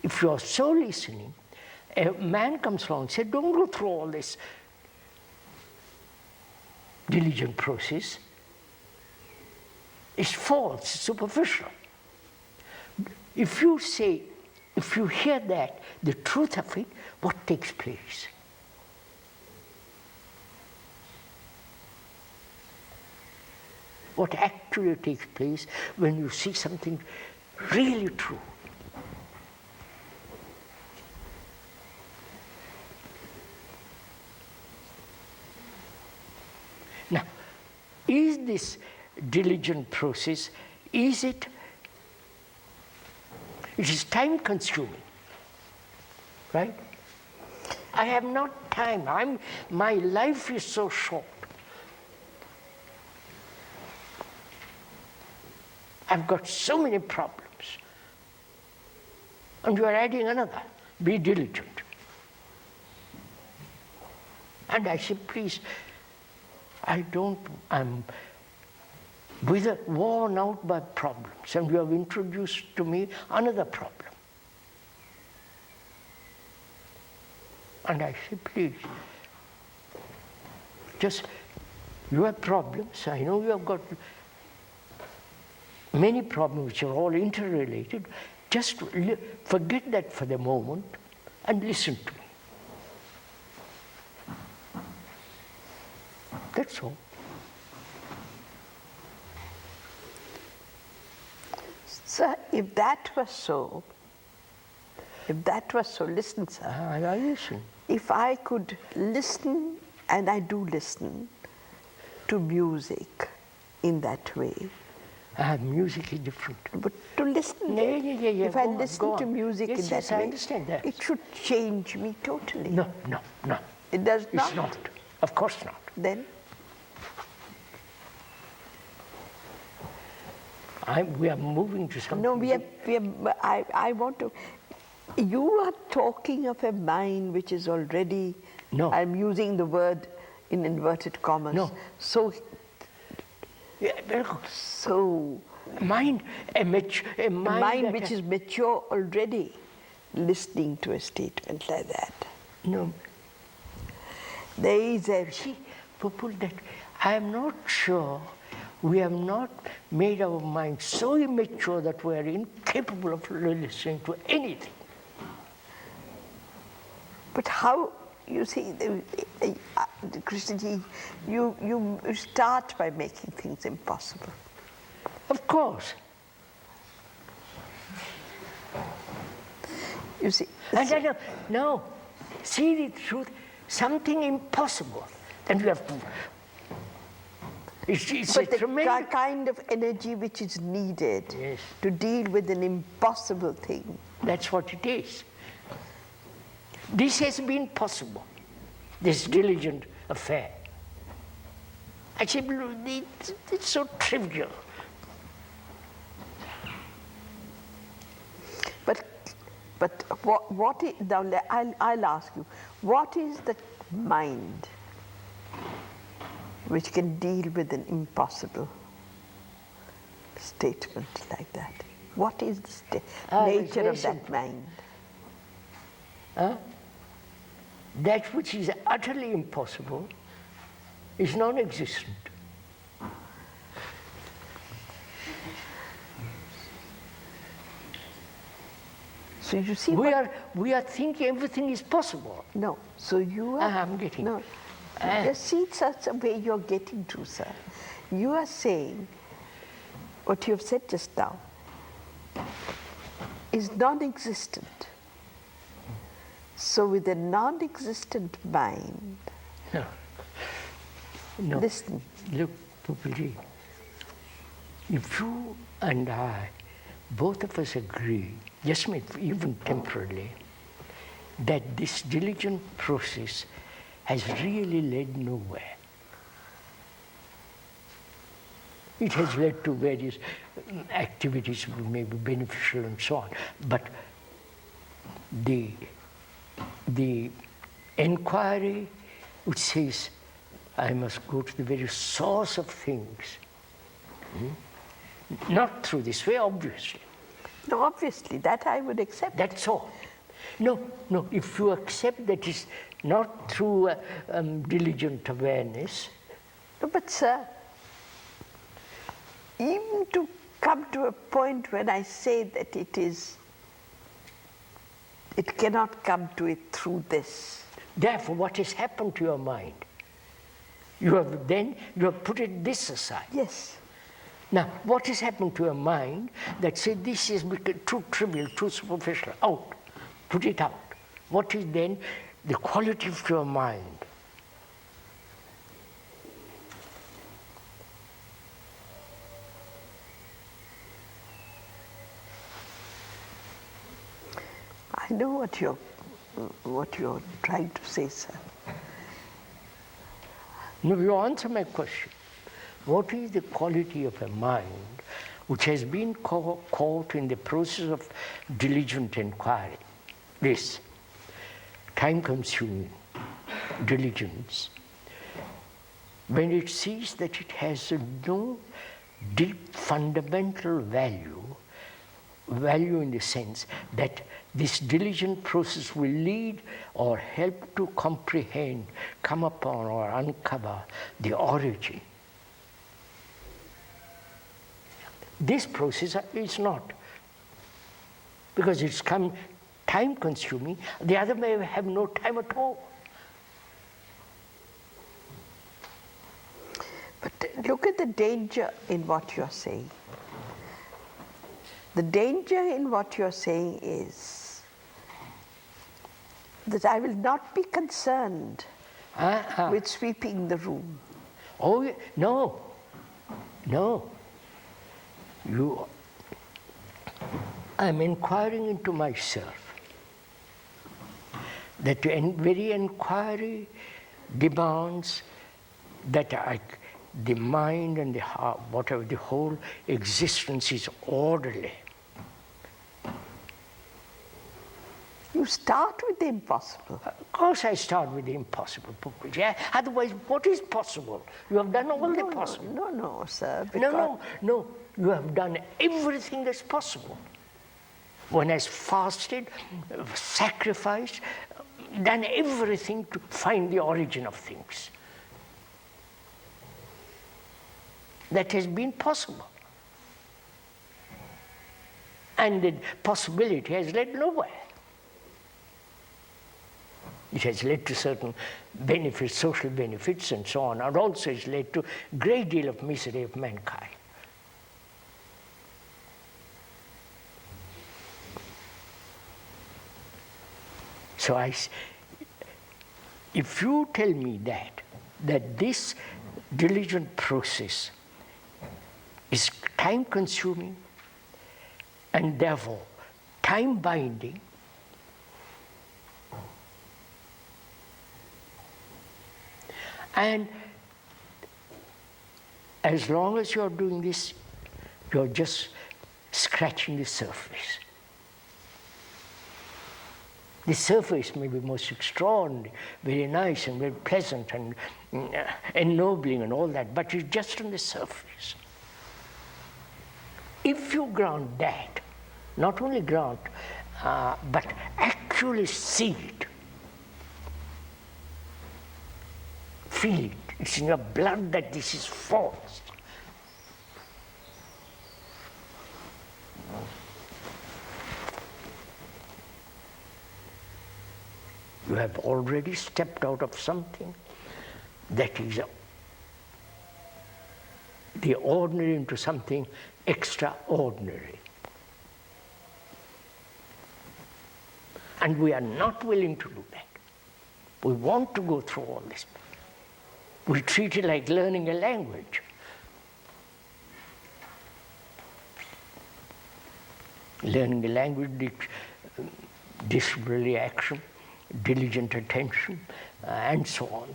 if you are so listening, a man comes along and says, don't go through all this diligent process. It's false, superficial. If you say, if you hear that, the truth of it, what takes place? What actually takes place when you see something really true? Now, is this diligent process, it is time consuming, right? I have not time, my life is so short. I've got so many problems. And you are adding another, be diligent. And I say, please, I'm worn out by problems, and you have introduced to me another problem. And I say, please, you have problems. I know you have got many problems which are all interrelated. Just forget that for the moment and listen to me. That's all. Sir, if that was so, listen, sir. I listen. If I could listen, and I do listen, to music in that way. Music is different. But to listen, Yeah. if I listen to music in that yes, way, I understand that. it should change me totally. No. It does not? It's not. Of course not. Then? We are moving to something. No, I want to. You are talking of a mind which is already. No. I'm using the word in inverted commas. No. So. Yeah, So. a mind Which is mature already, listening to a statement like that. No. There is a. See, people, that I am not sure. We have not made our minds so immature that we are incapable of listening to anything. But how, you see, Krishnaji, you start by making things impossible. Of course. You see. And no, see the truth, something impossible. Then we have to. It's but the tremendous kind of energy which is needed Yes. to deal with an impossible thing. That's what it is. This has been possible, this diligent affair. I said, it's so trivial. But what is, now I'll ask you, what is the mind which can deal with an impossible statement like that? What is the nature of that mind? That which is utterly impossible is non-existent. So you see, We are thinking everything is possible. no. So you are. I'm getting. No. You see, such a way you're getting to, sir. You are saying what you have said just now is non-existent. So with a non-existent mind, No. listen. Look, Pupilji, if you and I, both of us agree, just even temporarily, that this diligent process has really led nowhere. It has led to various activities which may be beneficial and so on, but the Inquiry, which says, I must go to the very source of things. Not through this way, obviously. No, obviously, that I would accept. That's all. No, if you accept that it's not through diligent awareness. No, but sir, even to come to a point when I say that it cannot come to it through this. Therefore, what has happened to your mind? You have put this aside. Yes. Now, what has happened to your mind that said this is too trivial, too superficial? Out. Put it out. What is then the quality of your mind? I know what you're trying to say, sir. No, you answer my question. What is the quality of a mind which has been caught in the process of diligent inquiry? This time-consuming diligence, when it sees that it has no deep fundamental value in the sense that this diligent process will lead or help to comprehend, come upon or uncover the origin. This process is not, because it's time-consuming. The other may have no time at all. But look at the danger in what you're saying. The danger in what you're saying is that I will not be concerned with sweeping the room. Oh, no. I'm inquiring into myself. That very inquiry demands that the mind and the heart, whatever, the whole existence is orderly. You start with the impossible. Of course I start with the impossible. Yeah? Otherwise, what is possible? You have done all the possible. No, sir. No. You have done everything that's possible. One has fasted, sacrificed, done everything to find the origin of things. That has been possible. And the possibility has led nowhere. It has led to certain benefits, social benefits and so on, and also has led to a great deal of misery of mankind. So if you tell me that this diligent process is time-consuming and therefore time-binding, and as long as you're doing this, you're just scratching the surface. The surface may be most extraordinary, very nice and very pleasant and ennobling and all that, but it's just on the surface. If you grant that, not only grant, but actually see it, feel it, it's in your blood that this is false. You have already stepped out of something that is the ordinary into something extraordinary. And we are not willing to do that. We want to go through all this. We treat it like learning a language. Learning a language, disciplinary action, diligent attention, and so on.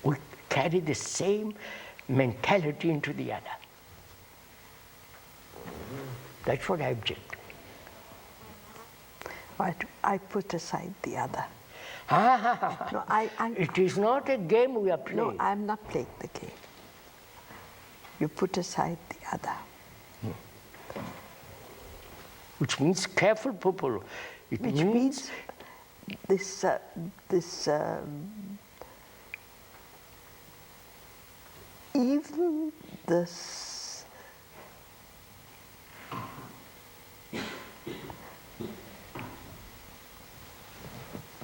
We carry the same mentality into the other. That's what I object. I put aside the other. No, I It is not a game we are playing. no, I'm not playing the game. You put aside the other. Which means careful, people. It Which means this even this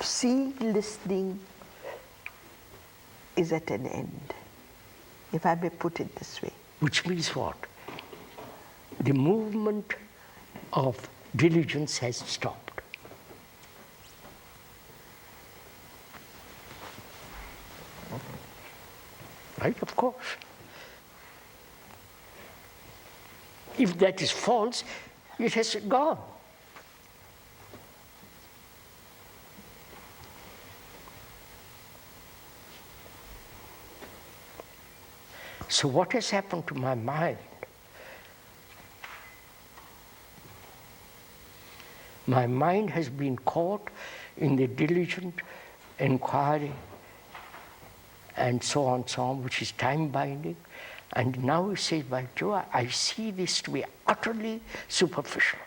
seeing, listening is at an end, if I may put it this way. which means what? The movement of diligence has stopped. Right, of course. If that is false, it has gone. So what has happened to my mind? My mind has been caught in the diligent inquiry and so on, which is time-binding. And now he says, by Jove, I see this to be utterly superficial.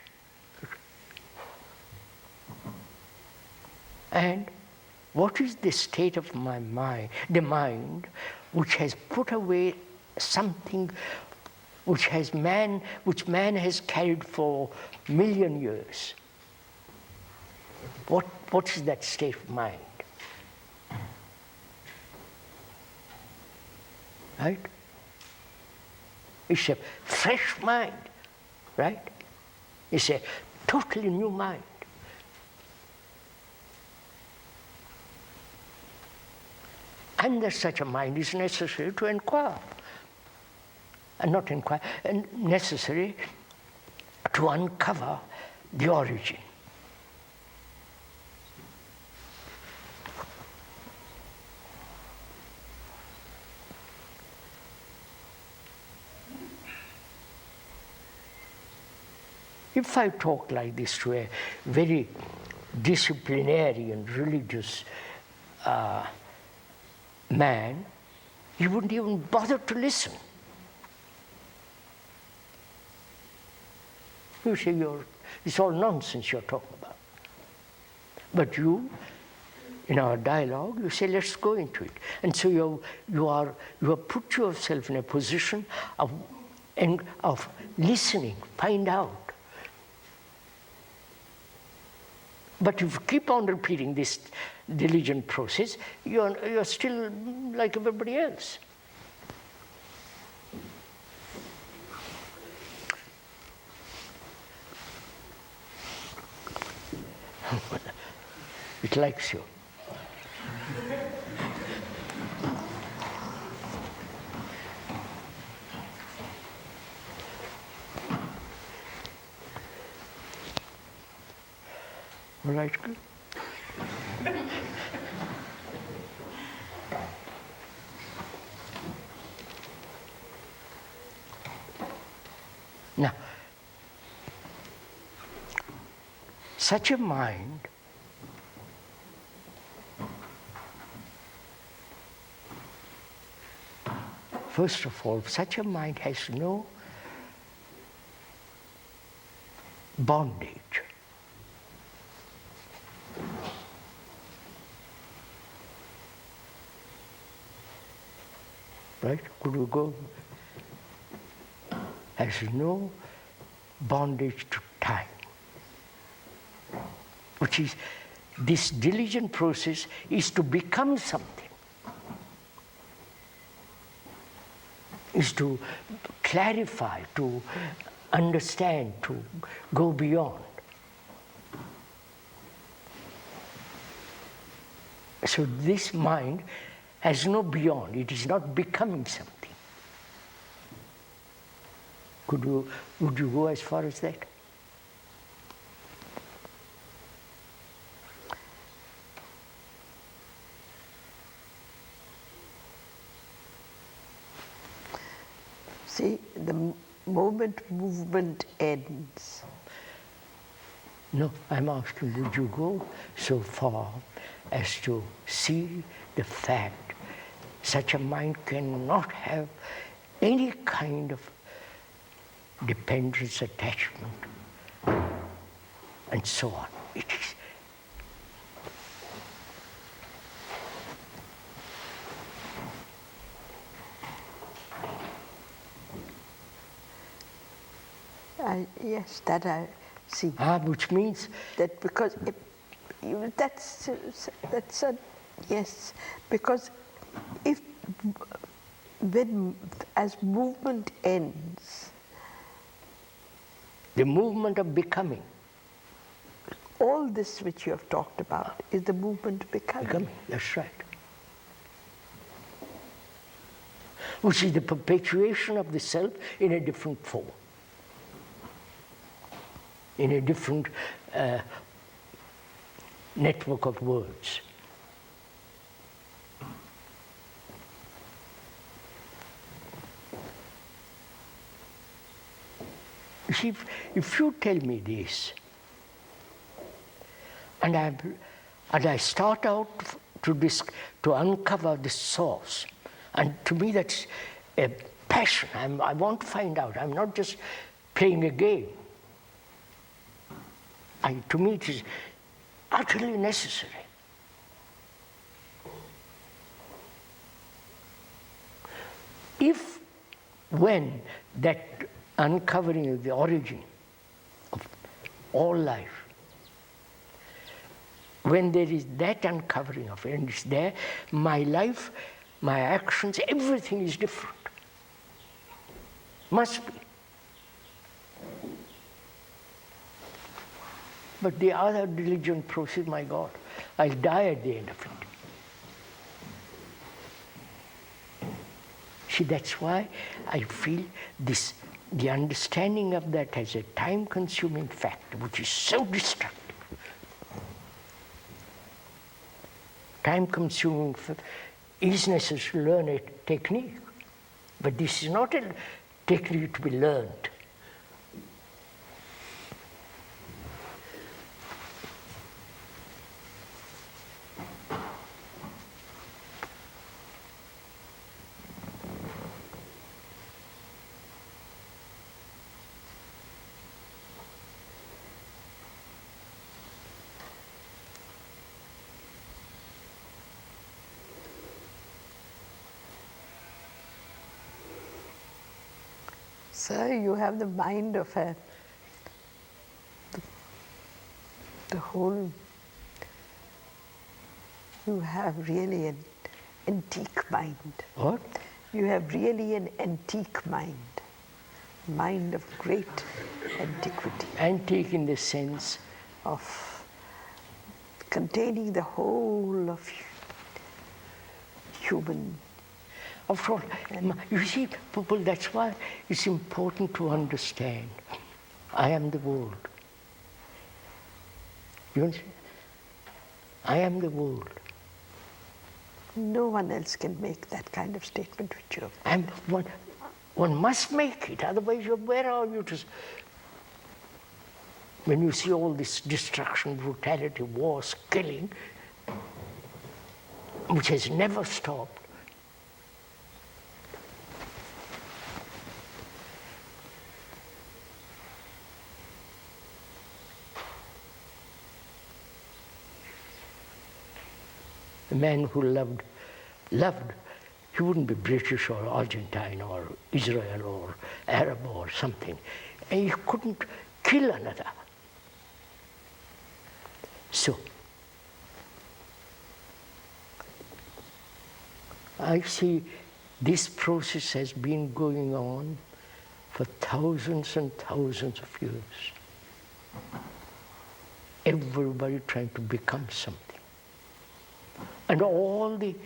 And what is the state of my mind? The mind which has put away something which man has carried for 1,000,000 years. What is that state of mind? Right? It's a fresh mind, right? It's a totally new mind. Under such a mind is necessary to inquire. And not inquire, and necessary to uncover the origin. If I talk like this to a very disciplinary and religious man, he wouldn't even bother to listen. You say, it's all nonsense you're talking about. But you, in our dialogue, you say, let's go into it. And so you have put yourself in a position of listening, find out. But if you keep on repeating this diligent process, you're still like everybody else. It likes you. All right, good. Now, such a mind first of all, such a mind has no bondage. Right? Could we go? Has no bondage to time. Which is, this diligent process is to become something. Is to clarify, to understand, to go beyond. So this mind has no beyond. It is not becoming something. Would you go as far as that? See, the moment movement ends, No, I'm asking, would you go so far as to see the fact such a mind cannot have any kind of dependence, attachment, and so on? It is. Yes, that I see. Which means That because that's a yes, because if when as movement ends, the movement of becoming. all this which you have talked about is the movement of becoming. That's right. Which is the perpetuation of the self in a different form, in a different network of words. You see, if you tell me this, and I start out to uncover the source, and to me that's a passion. I want to find out. I'm not just playing a game. To me it is utterly necessary. When that uncovering of the origin of all life, when there is that uncovering of it, and it's there, my life, my actions, everything is different. Must be. But the other diligent process, my God, I'll die at the end of it. See, that's why I feel the understanding of that as a time-consuming factor, which is so destructive. Time-consuming is necessary to learn a technique, but this is not a technique to be learned. Sir, you have the mind of the whole, you have really an antique mind. What? You have really an antique mind of great antiquity. Antique in the sense of containing the whole of human. After all, you see, people, that's why it's important to understand I am the world. You understand? I am the world. No one else can make that kind of statement which you have. And one must make it, otherwise where are you to... When you see all this destruction, brutality, wars, killing, which has never stopped, a man who loved, he wouldn't be British or Argentine or Israel or Arab or something. And he couldn't kill another. So, I see this process has been going on for thousands and thousands of years. Everybody trying to become something. And all the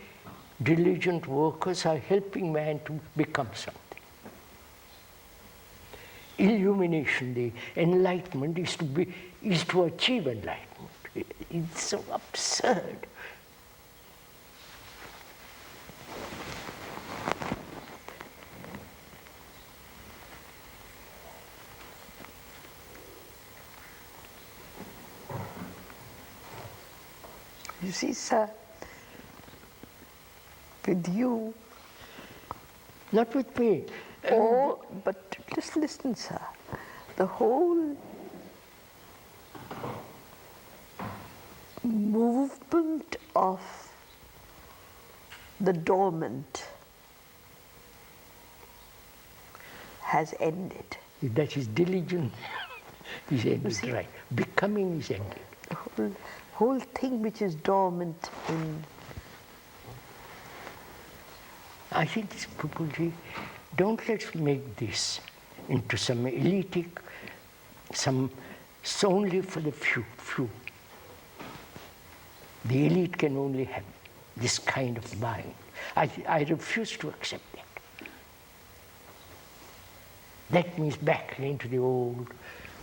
diligent workers are helping man to become something. Illumination, the enlightenment is to achieve enlightenment. It's so absurd. You see, sir, with you, Not with me. but just listen, sir, the whole movement of the dormant has ended. That is diligent is ended, right. Becoming is ended. The whole thing which is dormant in I think, Pupuji, don't let's make this into some elitic, it's only for the few. The elite can only have this kind of mind. I refuse to accept that. That means back into the old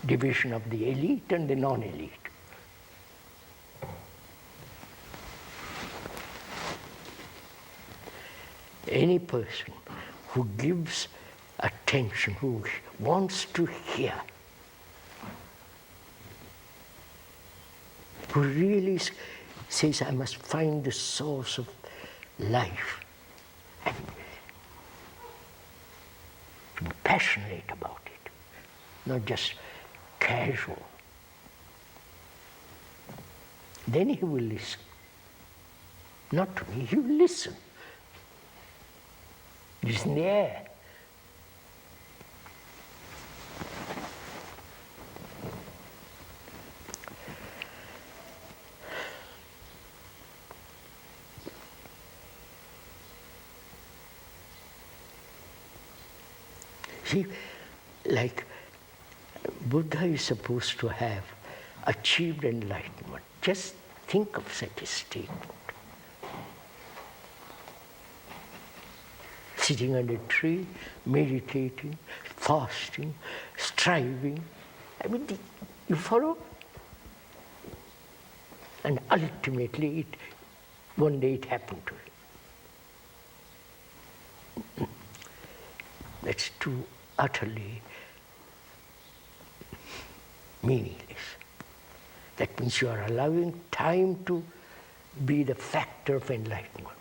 division of the elite and the non-elite. Any person who gives attention, who wants to hear, who really says, I must find the source of life, and to be passionate about it, not just casual. Then he will listen. Not to me, he will listen. It's in the air. See, like Buddha is supposed to have achieved enlightenment. Just think of such a statement. Sitting under a tree, meditating, fasting, striving. I mean, you follow? And ultimately, one day it happened to him. That's too utterly meaningless. That means you are allowing time to be the factor of enlightenment.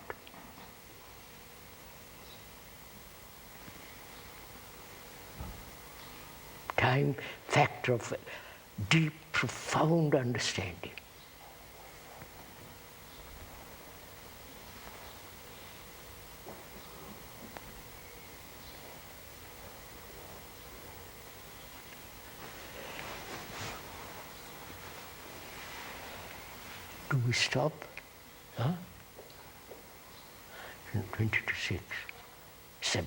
Time, factor of deep, profound understanding. Do we stop? Huh? 20 to 6, 7.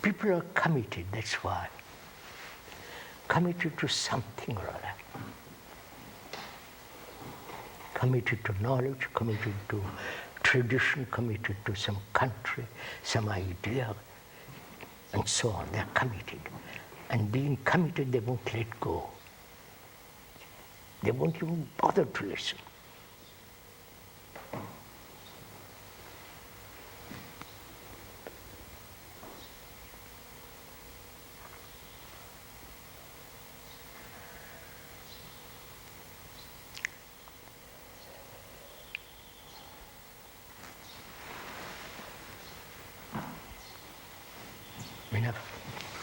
People are committed, that's why. Committed to something or other. Committed to knowledge, committed to tradition, committed to some country, some idea, and so on. They're committed. And being committed, they won't let go. They won't even bother to listen. Enough.